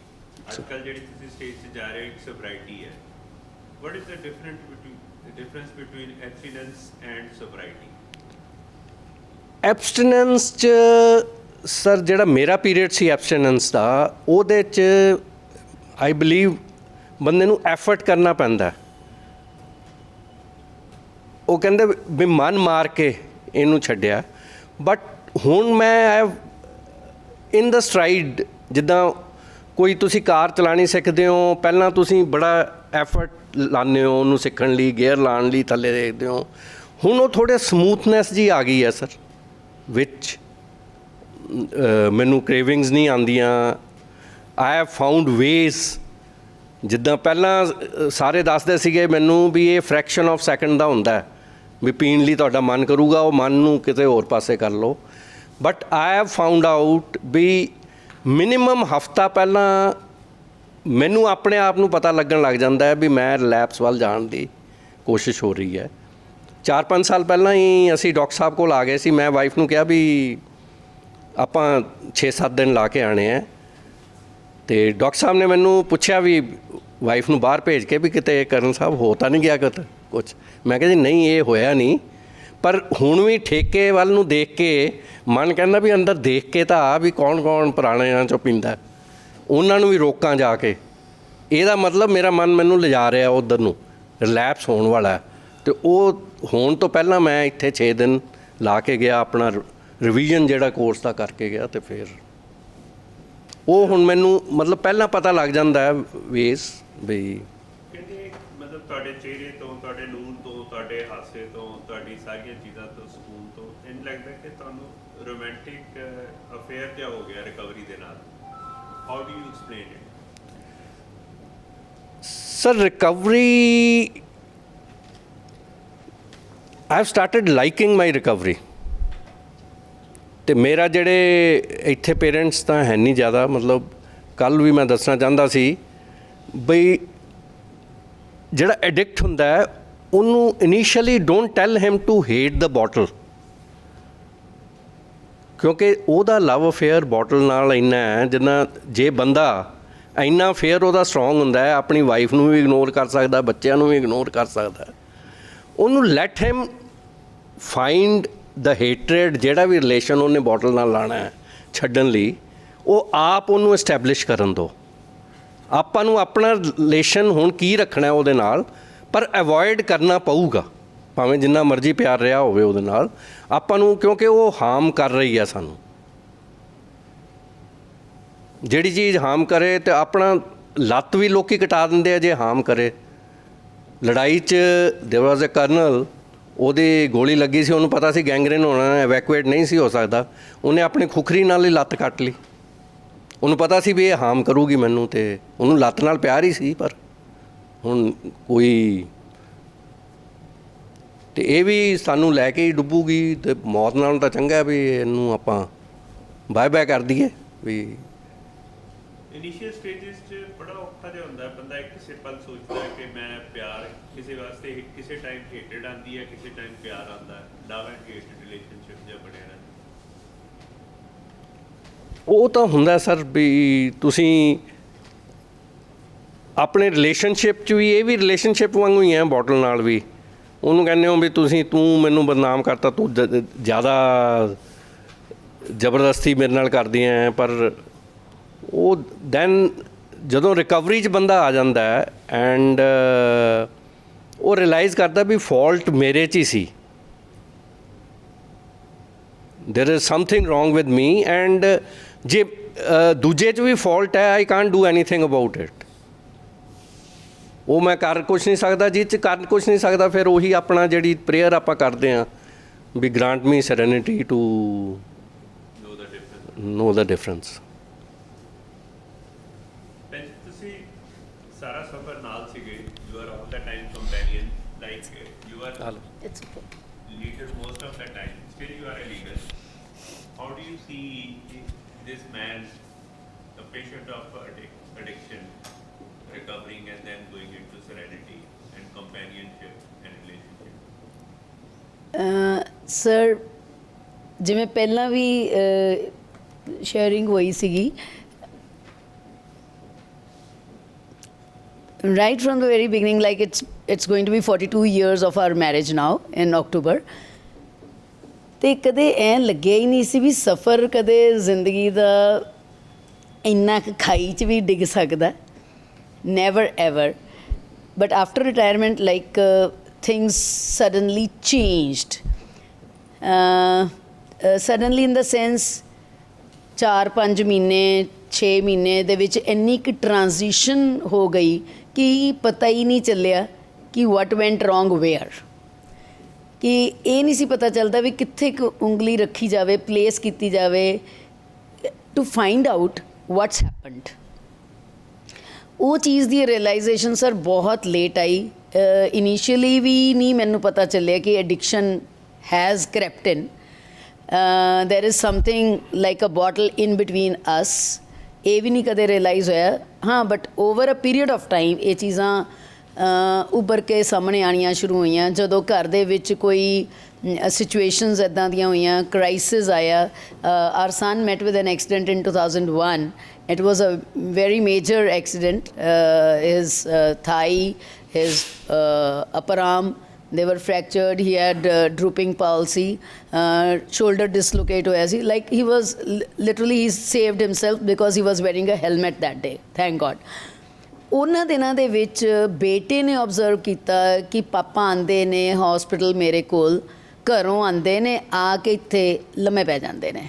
ਅੱਜ ਕੱਲ੍ਹ ਜਿਹੜੀ ਤੁਸੀਂ ਸਟੇਜ 'ਤੇ ਜਾ ਰਹੇ ਹੋ ਇੱਕ ਸੋਬਰਾਈਟੀ ਹੈ। What is the difference between abstinence and sobriety? Abstinence 'ਚ ਸਰ ਜਿਹੜਾ ਮੇਰਾ ਪੀਰੀਅਡ ਸੀ ਐਬਸਟੀਨੈਂਸ ਦਾ, ਉਹਦੇ 'ਚ ਆਈ ਬਿਲੀਵ ਬੰਦੇ ਨੂੰ ਐਫਰਟ ਕਰਨਾ ਪੈਂਦਾ। ਉਹ ਕਹਿੰਦੇ ਵੀ ਮਨ ਮਾਰ ਕੇ ਇਹਨੂੰ ਛੱਡਿਆ, ਬਟ ਹੁਣ ਮੈਂ ਹੈਵ ਇਨ ਦਾ ਸਟਰਾਈਡ, ਜਿੱਦਾਂ ਕੋਈ ਤੁਸੀਂ ਕਾਰ ਚਲਾਉਣੀ ਸਿੱਖਦੇ ਹੋ, ਪਹਿਲਾਂ ਤੁਸੀਂ ਬੜਾ ਐਫਰਟ ਲਾਉਂਦੇ ਹੋ ਉਹਨੂੰ ਸਿੱਖਣ ਲਈ, ਗੇਅਰ ਲਾਉਣ ਲਈ, ਥੱਲੇ ਦੇਖਦੇ ਹੋ, ਹੁਣ ਉਹ ਥੋੜ੍ਹੇ ਸਮੂਥਨੈਸ ਜੀ ਆ ਗਈ ਹੈ ਸਰ ਵਿੱਚ, ਮੈਨੂੰ ਕ੍ਰੇਵਿੰਗਸ ਨਹੀਂ ਆਉਂਦੀਆਂ। ਆਈ ਹੈਵ ਫਾਊਂਡ ਵੇਜ਼, ਜਿੱਦਾਂ ਪਹਿਲਾਂ ਸਾਰੇ ਦੱਸਦੇ ਸੀਗੇ ਮੈਨੂੰ ਵੀ ਇਹ ਫਰੈਕਸ਼ਨ ਆਫ ਸੈਕਿੰਡ ਦਾ ਹੁੰਦਾ ਵੀ ਪੀਣ ਲਈ ਤੁਹਾਡਾ ਮਨ ਕਰੂਗਾ, ਉਹ ਮਨ ਨੂੰ ਕਿਤੇ ਹੋਰ ਪਾਸੇ ਕਰ ਲਓ। But I have found out ਵੀ ਮਿਨੀਮਮ ਹਫਤਾ ਪਹਿਲਾਂ ਮੈਨੂੰ ਆਪਣੇ ਆਪ ਨੂੰ ਪਤਾ ਲੱਗਣ ਲੱਗ ਜਾਂਦਾ ਹੈ ਵੀ ਮੈਂ ਰਿਲੈਪਸ ਵੱਲ ਜਾਣ ਦੀ ਕੋਸ਼ਿਸ਼ ਹੋ ਰਹੀ ਹੈ। 4-5 ਸਾਲ ਪਹਿਲਾਂ ਹੀ ਅਸੀਂ ਡਾਕਟਰ ਸਾਹਿਬ ਕੋਲ ਆ ਗਏ ਸੀ। ਮੈਂ ਵਾਈਫ ਨੂੰ ਕਿਹਾ ਵੀ ਆਪਾਂ 6-7 ਦਿਨ ਲਾ ਕੇ ਆਣੇ ਆ, ਤੇ ਡਾਕਟਰ ਸਾਹਿਬ ਨੇ ਮੈਨੂੰ ਪੁੱਛਿਆ ਵੀ ਵਾਈਫ ਨੂੰ ਬਾਹਰ ਭੇਜ ਕੇ ਵੀ ਕਿਤੇ ਕਰਨ ਸਾਹਿਬ ਹੋ ਤਾਂ ਨਹੀਂ ਗਿਆ ਕਿਤੇ ਕੁਛ। ਮੈਂ ਕਿਹਾ ਜੀ ਨਹੀਂ, ਇਹ ਹੋਇਆ ਨਹੀਂ, ਪਰ ਹੁਣ ਵੀ ਠੇਕੇ ਵੱਲ ਨੂੰ ਦੇਖ ਕੇ ਮਨ ਕਹਿੰਦਾ ਵੀ ਅੰਦਰ ਦੇਖ ਕੇ ਤਾਂ ਆ ਵੀ ਕੌਣ ਪੁਰਾਣਿਆਂ 'ਚੋਂ ਪੀਂਦਾ, ਉਹਨਾਂ ਨੂੰ ਵੀ ਰੋਕਾਂ ਜਾ ਕੇ। ਇਹਦਾ ਮਤਲਬ ਮੇਰਾ ਮਨ ਮੈਨੂੰ ਲਿਜਾ ਰਿਹਾ ਉੱਧਰ ਨੂੰ, ਰਿਲੈਪਸ ਹੋਣ ਵਾਲਾ। ਤੇ ਉਹ ਹੋਣ ਤੋਂ ਪਹਿਲਾਂ ਮੈਂ ਇੱਥੇ 6 ਦਿਨ ਲਾ ਕੇ ਗਿਆ, ਆਪਣਾ ਰਿਵੀਜ਼ਨ ਜਿਹੜਾ ਕੋਰਸ ਦਾ ਕਰਕੇ ਗਿਆ, ਤੇ ਫਿਰ ਉਹ ਹੁਣ ਮੈਨੂੰ ਮਤਲਬ ਪਹਿਲਾਂ ਪਤਾ ਲੱਗ ਜਾਂਦਾ ਹੈ ਵੇਸ ਵੀ। ਕਹਿੰਦੇ ਮਤਲਬ ਤੁਹਾਡੇ ਚਿਹਰੇ ਤੋਂ, ਤੁਹਾਡੇ ਨੂਰ ਤੋਂ, ਤੁਹਾਡੇ ਹਾਸੇ ਤੋਂ, ਤੁਹਾਡੀ ਸਾਰੀਆਂ ਚੀਜ਼ਾਂ ਤੋਂ, ਸਕੂਨ ਤੋਂ ਇੰਝ ਲੱਗਦਾ ਕਿ ਤੁਹਾਨੂੰ ਰੋਮਾਂਟਿਕ ਅਫੇਅਰ ਜਿਹਾ ਹੋ ਗਿਆ ਰਿਕਵਰੀ ਦੇ ਨਾਲ। How do you explain it? Sir recovery, I have started liking my recovery. ਤੇ ਮੇਰਾ ਜਿਹੜੇ ਇੱਥੇ ਪੇਰੈਂਟਸ ਤਾਂ ਹੈ ਨਹੀਂ ਜ਼ਿਆਦਾ, ਮਤਲਬ ਕੱਲ੍ਹ ਵੀ ਮੈਂ ਦੱਸਣਾ ਚਾਹੁੰਦਾ ਸੀ ਬਈ ਜਿਹੜਾ ਐਡਿਕਟ ਹੁੰਦਾ ਹੈ ਉਹਨੂੰ initially don't tell him to hate the bottle, ਕਿਉਂਕਿ ਉਹਦਾ ਲਵ ਅਫੇਅਰ ਬੋਟਲ ਨਾਲ ਇੰਨਾ ਹੈ ਜਿੰਨਾ, ਜੇ ਬੰਦਾ ਇੰਨਾ ਫੇਅਰ ਉਹਦਾ ਸਟਰੋਂਗ ਹੁੰਦਾ ਹੈ, ਆਪਣੀ ਵਾਈਫ ਨੂੰ ਵੀ ਇਗਨੋਰ ਕਰ ਸਕਦਾ, ਬੱਚਿਆਂ ਨੂੰ ਵੀ ਇਗਨੋਰ ਕਰ ਸਕਦਾ, ਉਹਨੂੰ ਲੈਟ ਹਿਮ ਫਾਈਂਡ ਦ ਹੇਟਰੇਡ, ਜਿਹੜਾ ਵੀ ਰਿਲੇਸ਼ਨ ਉਹਨੇ ਬੋਟਲ ਨਾਲ ਲਾਣਾ ਹੈ ਛੱਡਣ ਲਈ, ਉਹ ਆਪ ਉਹਨੂੰ ਐਸਟੈਬਲਿਸ਼ ਕਰਨ ਦਿਓ। ਆਪਾਂ ਨੂੰ ਆਪਣਾ ਰਿਲੇਸ਼ਨ ਹੁਣ ਕੀ ਰੱਖਣਾ ਉਹਦੇ ਨਾਲ, ਪਰ ਅਵੋਇਡ ਕਰਨਾ ਪਊਗਾ, ਭਾਵੇਂ ਜਿੰਨਾ ਮਰਜ਼ੀ ਪਿਆਰ ਰਿਹਾ ਹੋਵੇ ਉਹਦੇ ਨਾਲ ਆਪਾਂ ਨੂੰ, ਕਿਉਂਕਿ ਉਹ ਹਾਰਮ ਕਰ ਰਹੀ ਹੈ ਸਾਨੂੰ। ਜਿਹੜੀ ਚੀਜ਼ ਹਾਰਮ ਕਰੇ ਤੇ ਆਪਣਾ ਲੱਤ ਵੀ ਲੋਕੀ ਕਟਾ ਦਿੰਦੇ ਆ ਜੇ ਹਾਰਮ ਕਰੇ। ਲੜਾਈ 'ਚ ਦੇਅਰ ਵਾਜ਼ ਅ ਕਰਨਲ, ਉਹਦੀ ਗੋਲੀ ਲੱਗੀ ਸੀ, ਉਹਨੂੰ ਪਤਾ ਸੀ ਗੈਂਗਰੀਨ ਹੋਣਾ, ਐਵੈਕੂਏਟ ਨਹੀਂ ਸੀ ਹੋ ਸਕਦਾ, ਉਹਨੇ ਆਪਣੀ ਖੁਖਰੀ ਨਾਲ ਹੀ ਲੱਤ ਕੱਟ ਲਈ। ਉਹਨੂੰ ਪਤਾ ਸੀ ਵੀ ਇਹ ਹਾਰਮ ਕਰੂਗੀ ਮੈਨੂੰ, ਤੇ ਉਹਨੂੰ ਲੱਤ ਨਾਲ ਪਿਆਰ ਹੀ ਸੀ। ਪਰ ਹੁਣ ਕੋਈ ਤੇ ਇਹ ਵੀ ਸਾਨੂੰ ਲੈ ਕੇ ਹੀ ਡੁੱਬੂਗੀ, ਤੇ ਮੌਤ ਨਾਲੋਂ ਤਾਂ ਚੰਗਾ ਵੀ ਇਹਨੂੰ ਆਪਾਂ ਬਾਏ ਬਾਏ ਕਰ ਦਈਏ ਵੀ। ਇਨੀਸ਼ੀਅਲ ਸਟੇਜਸ 'ਚ ਬੜਾ ਔਖਾ ਜਿਹਾ ਹੁੰਦਾ, ਬੰਦਾ ਇੱਕ ਕਿਸੇ ਪਲ ਸੋਚਦਾ ਹੈ ਕਿ ਮੈਂ ਪਿਆਰ ਕਿਸੇ ਵਾਸਤੇ, ਕਿਸੇ ਟਾਈਮ ਹੇਟਡ ਆਉਂਦੀ ਹੈ, ਕਿਸੇ ਟਾਈਮ ਪਿਆਰ ਆਉਂਦਾ ਹੈ, ਲਵ ਐਂਡ ਹੇਟ ਰਿਲੇਸ਼ਨਸ਼ਿਪ ਜਿਹਾ ਬਣਿਆ ਰਹਿੰਦਾ। ਉਹ ਤਾਂ ਹੁੰਦਾ ਸਰ ਵੀ ਤੁਸੀਂ ਆਪਣੇ ਰਿਲੇਸ਼ਨਸ਼ਿਪ 'ਚ ਵੀ, ਇਹ ਵੀ ਰਿਲੇਸ਼ਨਸ਼ਿਪ ਵਾਂਗੂ ਹੀ ਹੈ ਬੋਟਲ ਨਾਲ ਵੀ। ਉਹਨੂੰ ਕਹਿੰਦੇ ਹੋ ਵੀ ਤੂੰ ਮੈਨੂੰ ਬਦਨਾਮ ਕਰਤਾ, ਤੂੰ ਜ਼ਿਆਦਾ ਜ਼ਬਰਦਸਤੀ ਮੇਰੇ ਨਾਲ ਕਰਦੀ ਹੈ। ਪਰ ਉਹ ਦੈਨ ਜਦੋਂ ਰਿਕਵਰੀ 'ਚ ਬੰਦਾ ਆ ਜਾਂਦਾ ਹੈ ਐਂਡ ਉਹ ਰਿਅਲਾਈਜ਼ ਕਰਦਾ ਵੀ ਫਾਲਟ ਮੇਰੇ 'ਚ ਹੀ ਸੀ, there is something wrong with me, and ਜੇ ਦੂਜੇ 'ਚ ਵੀ ਫਾਲਟ ਹੈ I can't do anything about it. ਉਹ ਮੈਂ ਕਰ ਕੁਛ ਨਹੀਂ ਸਕਦਾ, ਜਿਹ 'ਚ ਕਰ ਕੁਛ ਨਹੀਂ ਸਕਦਾ, ਫਿਰ ਉਹੀ ਆਪਣਾ ਜਿਹੜੀ ਪ੍ਰੇਅਰ ਆਪਾਂ ਕਰਦੇ ਹਾਂ ਵੀ grant me serenity to know the difference। ਤੁਸੀਂ ਸਾਰਾ ਸਫ਼ਰ ਨਾਲ ਸੀਗੇ, you are all the time companion, like you are It's okay. leader most of the time, still you are a leader. How do you see this man, a patient of addiction, recovering and then going into serenity and companionship and relationship? Sir ਜਿਵੇਂ ਪਹਿਲਾਂ ਵੀ sharing ਹੋਈ ਸੀਗੀ, right from the very beginning, like it's going to be 42 years of our marriage now in October, ਤੇ ਕਦੇ ਐਂ ਲੱਗਿਆ ਹੀ ਨਹੀਂ ਸੀ ਵੀ ਸਫ਼ਰ ਕਦੇ ਜ਼ਿੰਦਗੀ ਦਾ ਇੰਨਾ ਕੁ ਖਾਈ 'ਚ ਵੀ ਡਿੱਗ ਸਕਦਾ, never ever. But after retirement, like things suddenly changed. Suddenly in the sense 4-5 ਮਹੀਨੇ 6 ਮਹੀਨੇ ਦੇ ਵਿੱਚ ਇੰਨੀ ਕੁ ਟ੍ਰਾਂਜੀਸ਼ਨ ਹੋ ਗਈ ਕਿ ਪਤਾ ਹੀ ਨਹੀਂ ਚੱਲਿਆ ਕਿ what went wrong where, ਕਿ ਇਹ ਨਹੀਂ ਸੀ ਪਤਾ ਚੱਲਦਾ ਵੀ ਕਿੱਥੇ ਕੁ ਉਂਗਲੀ ਰੱਖੀ ਜਾਵੇ, ਪਲੇਸ ਕੀਤੀ ਜਾਵੇ to find out what's happened. ਉਹ ਚੀਜ਼ ਦੀ ਰਿਅਲਾਈਜ਼ੇਸ਼ਨ ਸਰ ਬਹੁਤ ਲੇਟ ਆਈ। ਇਨੀਸ਼ੀਅਲੀ ਵੀ ਨਹੀਂ ਮੈਨੂੰ ਪਤਾ ਚੱਲਿਆ ਕਿ addiction has crept in, there is something like a bottle in between us, ਇਹ ਵੀ ਨਹੀਂ ਕਦੇ ਰਿਅਲਾਈਜ਼ ਹੋਇਆ। ਹਾਂ but over a period of time ਇਹ ਚੀਜ਼ਾਂ ਉੱਭਰ ਕੇ ਸਾਹਮਣੇ ਆਉਣੀਆਂ ਸ਼ੁਰੂ ਹੋਈਆਂ ਜਦੋਂ ਘਰ ਦੇ ਵਿੱਚ ਕੋਈ ਸਿਚੁਏਸ਼ਨਸ ਇੱਦਾਂ ਦੀਆਂ ਹੋਈਆਂ, ਕ੍ਰਾਈਸਿਸ ਆਇਆ। Our son met with an accident in 2001. It was a very major accident. His thigh, his upper arm, they were fractured. He had drooping palsy, shoulder dislocate hoya si. Like he was literally, he saved himself because he was wearing a helmet that day, thank God. ਉਹਨਾਂ ਦਿਨਾਂ ਦੇ ਵਿੱਚ ਬੇਟੇ ਨੇ observe ਕੀਤਾ ਕਿ ਪਾਪਾ ਆਉਂਦੇ ਨੇ ਹਸਪੀਟਲ ਮੇਰੇ ਕੋਲ, ਘਰੋਂ ਆਉਂਦੇ ਨੇ, ਆ ਕੇ ਇੱਥੇ ਲੰਮੇ ਪੈ ਜਾਂਦੇ ਨੇ।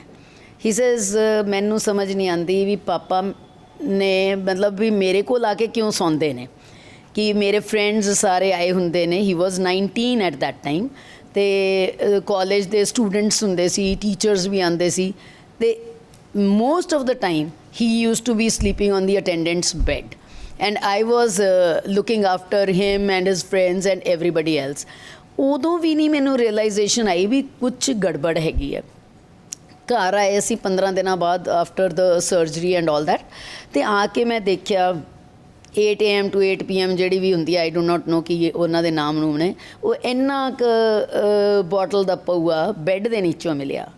ਹੀ ਸੇਜ਼ ਮੈਨੂੰ ਸਮਝ ਨਹੀਂ ਆਉਂਦੀ ਵੀ ਪਾਪਾ ਨੇ ਮਤਲਬ ਵੀ ਮੇਰੇ ਕੋਲ ਆ ਕੇ ਕਿਉਂ ਸੌਂਦੇ ਨੇ, ਕਿ ਮੇਰੇ ਫਰੈਂਡਸ ਸਾਰੇ ਆਏ ਹੁੰਦੇ ਨੇ। He was 19 at that time, ਅਤੇ ਕਾਲਜ ਦੇ ਸਟੂਡੈਂਟਸ ਹੁੰਦੇ ਸੀ, ਟੀਚਰਸ ਵੀ ਆਉਂਦੇ ਸੀ, ਅਤੇ most of the time he used to be sleeping on the attendants bed, and I was looking after him and his friends and everybody else. ਉਦੋਂ ਵੀ ਨਹੀਂ ਮੈਨੂੰ ਰਿਅਲਾਈਜ਼ੇਸ਼ਨ ਆਈ ਵੀ ਕੁਛ ਗੜਬੜ ਹੈਗੀ ਹੈ। ਘਰ ਆਏ ਅਸੀਂ 15 ਦਿਨਾਂ ਬਾਅਦ after the surgery and all that, ਅਤੇ ਆ ਕੇ ਮੈਂ ਦੇਖਿਆ 8 AM to 8 PM ਜਿਹੜੀ ਵੀ ਹੁੰਦੀ ਹੈ, ਆਈ ਡੋ ਨਾਟ ਨੋ ਕਿ ਉਹਨਾਂ ਦੇ ਨਾਮ ਨੂਮ ਨੇ, ਉਹ ਇੰਨਾ ਕੁ ਬੋਟਲ ਦਾ ਪਊਆ ਬੈੱਡ ਦੇ ਨੀਚੋਂ ਮਿਲਿਆ।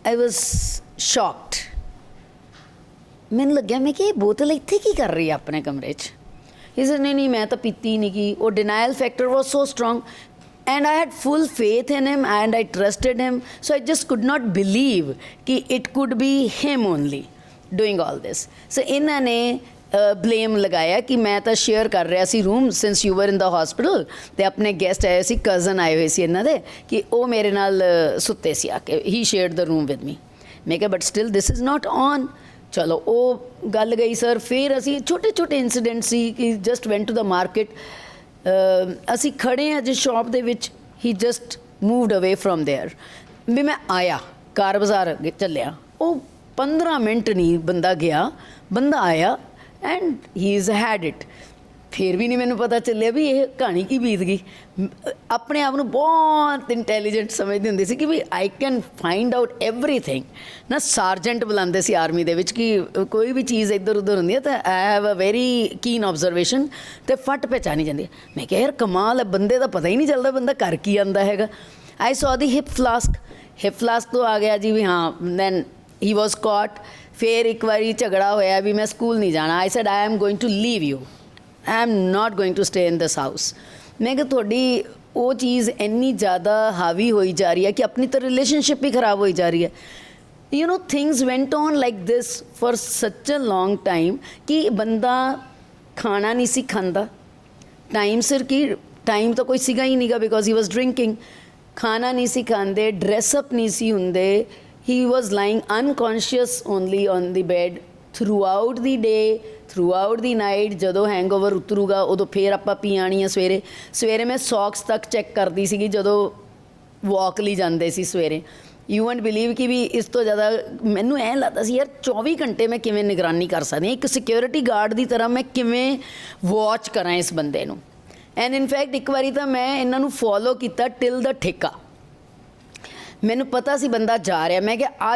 ਆਈ ਵਾਜ਼ ਸ਼ੌਕਡ। ਮੈਨੂੰ ਲੱਗਿਆ ਮੈਂ ਕਿ ਇਹ ਬੋਤਲ ਇੱਥੇ ਕੀ ਕਰ ਰਹੀ ਹੈ ਆਪਣੇ ਕਮਰੇ 'ਚ। ਇਸ ਨਹੀਂ ਮੈਂ ਤਾਂ ਪੀਤੀ ਨਹੀਂ ਗੀ। ਉਹ denial factor was so strong and I had full faith in him and I trusted him, so I just could not believe कि it could be him only doing all this. So ਇਹਨਾਂ ਨੇ blame ਲਗਾਇਆ ਕਿ ਮੈਂ ਤਾਂ share ਕਰ ਰਿਹਾ ਸੀ room since you were in the hospital, ਅਤੇ ਆਪਣੇ ਗੈਸਟ ਆਏ ਸੀ, ਕਜ਼ਨ ਆਏ ਹੋਏ ਸੀ ਇਹਨਾਂ ਦੇ, ਕਿ ਉਹ ਮੇਰੇ ਨਾਲ ਸੁੱਤੇ ਸੀ ਆ ਕੇ, he shared the room with me. ਮੈਂ ਕਿਹਾ but still this is not on. ਚਲੋ ਉਹ ਗੱਲ ਗਈ ਸਰ। ਫਿਰ ਅਸੀਂ ਛੋਟੇ ਛੋਟੇ ਇੰਸੀਡੈਂਟ ਸੀ ਕਿ just went to the market, ਅਸੀਂ ਖੜੇ ਹਾਂ ਜਿਸ ਸ਼ਾਪ ਦੇ ਵਿੱਚ, he just moved away from there. ਵੀ ਮੈਂ ਆਇਆ, ਕਾਰ ਬਾਜ਼ਾਰ ਚੱਲਿਆ, ਉਹ 15 ਮਿੰਟ ਨਹੀਂ ਬੰਦਾ ਗਿਆ, ਬੰਦਾ ਆਇਆ and he is head it. ਫਿਰ ਵੀ ਨਹੀਂ ਮੈਨੂੰ ਪਤਾ ਚੱਲਿਆ ਵੀ ਇਹ ਕਹਾਣੀ ਕੀ ਬੀਤ ਗਈ। ਆਪਣੇ ਆਪ ਨੂੰ ਬਹੁਤ ਇੰਟੈਲੀਜੈਂਟ ਸਮਝਦੀ ਹੁੰਦੀ ਸੀ ਕਿ ਵੀ I can find out everything ਨਾ। ਸਾਰਜੈਂਟ ਬੁਲਾਉਂਦੇ ਸੀ ਆਰਮੀ ਦੇ ਵਿੱਚ ਕਿ ਕੋਈ ਵੀ ਚੀਜ਼ ਇੱਧਰ ਉੱਧਰ ਹੁੰਦੀ ਹੈ ਤਾਂ I have a very keen observation, ਅਤੇ ਫਟ ਪਹਿਚਾਣੀ ਜਾਂਦੀ ਹੈ। ਮੈਂ ਕਿਹਾ ਯਾਰ ਕਮਾਲ ਹੈ, ਬੰਦੇ ਦਾ ਪਤਾ ਹੀ ਨਹੀਂ ਚੱਲਦਾ ਬੰਦਾ ਕਰ ਕੀ ਆਉਂਦਾ ਹੈਗਾ। ਆਈ ਸੌ ਦੀ ਹਿਪ ਫਲਾਸਕ ਤੋਂ ਆ ਗਿਆ ਜੀ ਵੀ ਹਾਂ। Then he was caught. ਫਿਰ ਇੱਕ ਵਾਰੀ ਝਗੜਾ ਹੋਇਆ ਵੀ ਮੈਂ ਸਕੂਲ ਨਹੀਂ ਜਾਣਾ। I said I am going to leave you, I am not going to stay in this house. ਮੈਂ ਕਿਹਾ ਤੁਹਾਡੀ ਉਹ ਚੀਜ਼ ਇੰਨੀ ਜ਼ਿਆਦਾ ਹਾਵੀ ਹੋਈ ਜਾ ਰਹੀ ਹੈ ਕਿ ਆਪਣੀ ਤਾਂ ਰਿਲੇਸ਼ਨਸ਼ਿਪ ਵੀ ਖਰਾਬ ਹੋਈ ਜਾ ਰਹੀ ਹੈ। You know things ਵੈਂਟ on like this for ਸੱਚ ਅ ਲੌਂਗ ਟਾਈਮ ਕਿ ਬੰਦਾ ਖਾਣਾ ਨਹੀਂ ਸੀ ਖਾਂਦਾ ਟਾਈਮ ਸਿਰ, ਕਿ ਟਾਈਮ ਤਾਂ ਕੋਈ ਸੀਗਾ ਹੀ ਨਹੀਂਗਾ ਬਿਕੋਜ਼ ਹੀ ਵਾਜ਼ ਡਰਿੰਕਿੰਗ। ਖਾਣਾ ਨਹੀਂ ਸੀ ਖਾਂਦੇ, ਡਰੈਸਅਪ ਨਹੀਂ ਸੀ ਹੁੰਦੇ। He was lying unconscious only on the bed throughout the day, throughout the night. ਜਦੋਂ ਹੈਂਗਓਵਰ ਉਤਰੂਗਾ ਉਦੋਂ ਫਿਰ ਆਪਾਂ ਪੀ ਆਣੀ ਆ। ਸਵੇਰੇ ਮੈਂ ਸੌਕਸ ਤੱਕ ਚੈੱਕ ਕਰਦੀ ਸੀਗੀ ਜਦੋਂ ਵਾਕ ਲਈ ਜਾਂਦੇ ਸੀ ਸਵੇਰੇ। ਯੂ ਵੋਂਟ ਬਿਲੀਵ ਕਿ ਵੀ ਇਸ ਤੋਂ ਜ਼ਿਆਦਾ ਮੈਨੂੰ ਐਂ ਲੱਗਦਾ ਸੀ ਯਾਰ 24 ਘੰਟੇ ਮੈਂ ਕਿਵੇਂ ਨਿਗਰਾਨੀ ਕਰ ਸਕਦੀ ਹਾਂ, ਇੱਕ ਸਿਕਿਉਰਿਟੀ ਗਾਰਡ ਦੀ ਤਰ੍ਹਾਂ ਮੈਂ ਕਿਵੇਂ ਵਾਚ ਕਰਾਂ ਇਸ ਬੰਦੇ ਨੂੰ। ਐਂਡ ਇਨਫੈਕਟ ਇੱਕ ਵਾਰੀ ਤਾਂ ਮੈਂ ਇਹਨਾਂ ਨੂੰ ਫੋਲੋ ਕੀਤਾ ਟਿਲ ਦਾ ਠੇਕਾ। ਮੈਨੂੰ ਪਤਾ ਸੀ ਬੰਦਾ ਜਾ ਰਿਹਾ, ਮੈਂ ਕਿਹਾ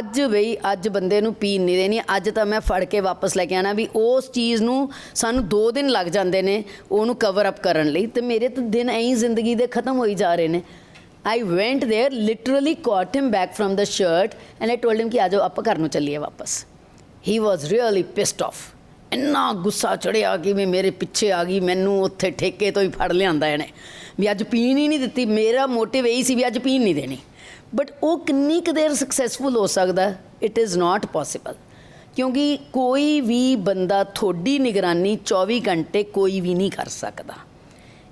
ਅੱਜ ਬੰਦੇ ਨੂੰ ਪੀਣ ਨਹੀਂ ਦੇਣੀ, ਅੱਜ ਤਾਂ ਮੈਂ ਫੜ ਕੇ ਵਾਪਸ ਲੈ ਕੇ ਆਉਣਾ। ਵੀ ਉਸ ਚੀਜ਼ ਨੂੰ ਸਾਨੂੰ 2 ਦਿਨ ਲੱਗ ਜਾਂਦੇ ਨੇ ਉਹਨੂੰ ਕਵਰ ਅਪ ਕਰਨ ਲਈ, ਅਤੇ ਮੇਰੇ ਤਾਂ ਦਿਨ ਐਂ ਜ਼ਿੰਦਗੀ ਦੇ ਖਤਮ ਹੋਈ ਜਾ ਰਹੇ ਨੇ। I went there, literally caught him back from the shirt and I told him ਕਿ ਆ ਜਾਓ ਆਪਾਂ ਘਰ ਨੂੰ ਚੱਲੀਏ ਵਾਪਸ। He was really pissed off. ਇੰਨਾ ਗੁੱਸਾ ਚੜ੍ਹਿਆ ਕਿ ਵੀ ਮੇਰੇ ਪਿੱਛੇ ਆ ਗਈ, ਮੈਨੂੰ ਉੱਥੇ ਠੇਕੇ ਤੋਂ ਹੀ ਫੜ ਲਿਆਂਦਾ ਇਹਨੇ ਵੀ ਅੱਜ ਪੀਣ ਹੀ ਨਹੀਂ ਦਿੱਤੀ। ਮੇਰਾ ਮੋਟਿਵ ਇਹੀ ਸੀ ਵੀ ਅੱਜ ਪੀਣ ਨਹੀਂ ਦੇਣੀ। ਬਟ ਉਹ ਕਿੰਨੀ ਕੁ ਦੇਰ ਸਕਸੈਸਫੁਲ ਹੋ ਸਕਦਾ? ਇਟ ਇਜ਼ ਨਾਟ ਪੋਸੀਬਲ, ਕਿਉਂਕਿ ਕੋਈ ਵੀ ਬੰਦਾ ਤੁਹਾਡੀ ਨਿਗਰਾਨੀ 24 ਘੰਟੇ ਕੋਈ ਵੀ ਨਹੀਂ ਕਰ ਸਕਦਾ।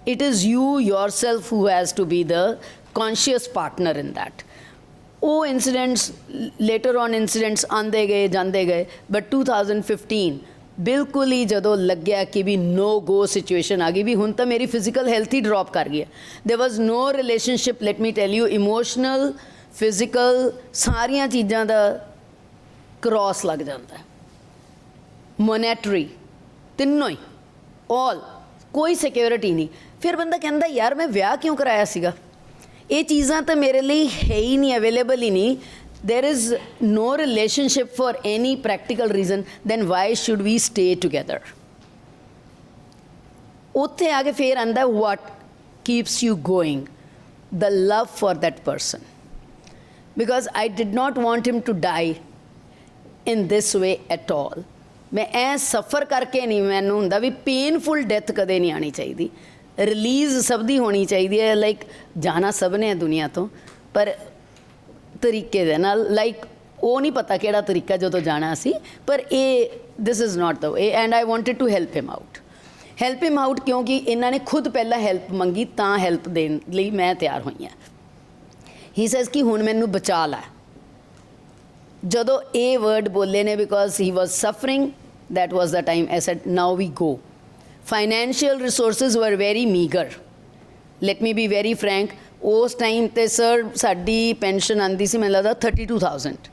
It is you yourself who has to be the conscious partner in that. ਉਹ ਇੰਸੀਡੈਂਟਸ ਲੇਟਰ ਔਨ ਇੰਸੀਡੈਂਟਸ ਆਉਂਦੇ ਗਏ ਜਾਂਦੇ ਗਏ, ਬਟ 2015 ਬਿਲਕੁਲ ਹੀ ਜਦੋਂ ਲੱਗਿਆ ਕਿ ਵੀ ਨੋ ਗੋ ਸਿਚੁਏਸ਼ਨ ਆ ਗਈ, ਵੀ ਹੁਣ ਤਾਂ ਮੇਰੀ ਫਿਜ਼ੀਕਲ ਹੈਲਥ ਹੀ ਡਰੋਪ ਕਰ ਗਈ ਹੈ। There was no relationship, let me tell you, emotional, physical, ਸਾਰੀਆਂ ਚੀਜ਼ਾਂ ਦਾ ਕ੍ਰੋਸ ਲੱਗ ਜਾਂਦਾ ਹੈ। ਮੋਨੈਟਰੀ, ਤਿੰਨੋਂ ਹੀ, ਆਲ, ਕੋਈ ਸਿਕਿਉਰਿਟੀ ਨਹੀਂ। ਫਿਰ ਬੰਦਾ ਕਹਿੰਦਾ ਯਾਰ ਮੈਂ ਵਿਆਹ ਕਿਉਂ ਕਰਾਇਆ ਸੀਗਾ? ਇਹ ਚੀਜ਼ਾਂ ਤਾਂ ਮੇਰੇ ਲਈ ਹੈ ਹੀ ਨਹੀਂ, ਅਵੇਲੇਬਲ ਹੀ ਨਹੀਂ। there is no relationship for any practical reason, then why should we stay together? ਉੱਥੇ ਆ ਕੇ ਫਿਰ ਆਂਦਾ what keeps you going? The love for that person. Because I did not want him to die in this way at all. ਮੈਂ ਐ ਸਫਰ ਕਰਕੇ ਨਹੀਂ, ਮੈਨੂੰ ਹੁੰਦਾ ਵੀ ਪੇਨਫੁਲ ਡੈਥ ਕਦੇ ਨਹੀਂ ਆਉਣੀ ਚਾਹੀਦੀ। ਰਿਲੀਜ਼ ਸਭ ਦੀ ਹੋਣੀ ਚਾਹੀਦੀ ਹੈ। ਲਾਈਕ ਜਾਣਾ ਸਭ ਨੇ ਦੁਨੀਆ ਤੋਂ, ਪਰ ਤਰੀਕੇ ਦੇ ਨਾਲ। ਲਾਈਕ ਉਹ ਨਹੀਂ ਪਤਾ ਕਿਹੜਾ ਤਰੀਕਾ ਜਦੋਂ ਜਾਣਾ ਸੀ, ਪਰ ਇਹ this is not the way. And I wanted to help him out ਕਿਉਂਕਿ ਇਹਨਾਂ ਨੇ ਖੁਦ ਪਹਿਲਾਂ ਹੈਲਪ ਮੰਗੀ, ਤਾਂ ਹੈਲਪ ਦੇਣ ਲਈ ਮੈਂ ਤਿਆਰ ਹੋਈ ਹਾਂ। ਹੀ ਸੇਜ਼ ਕਿ ਹੁਣ ਮੈਨੂੰ ਬਚਾ ਲੈ। ਜਦੋਂ ਇਹ ਵਰਡ ਬੋਲੇ ਨੇ, because he was suffering, that was the time I said now we go. Financial resources were very meager, let me be very frank. ਉਸ ਟਾਈਮ 'ਤੇ ਸਰ ਸਾਡੀ ਪੈਨਸ਼ਨ ਆਉਂਦੀ ਸੀ ਮੈਨੂੰ ਲੱਗਦਾ 32,000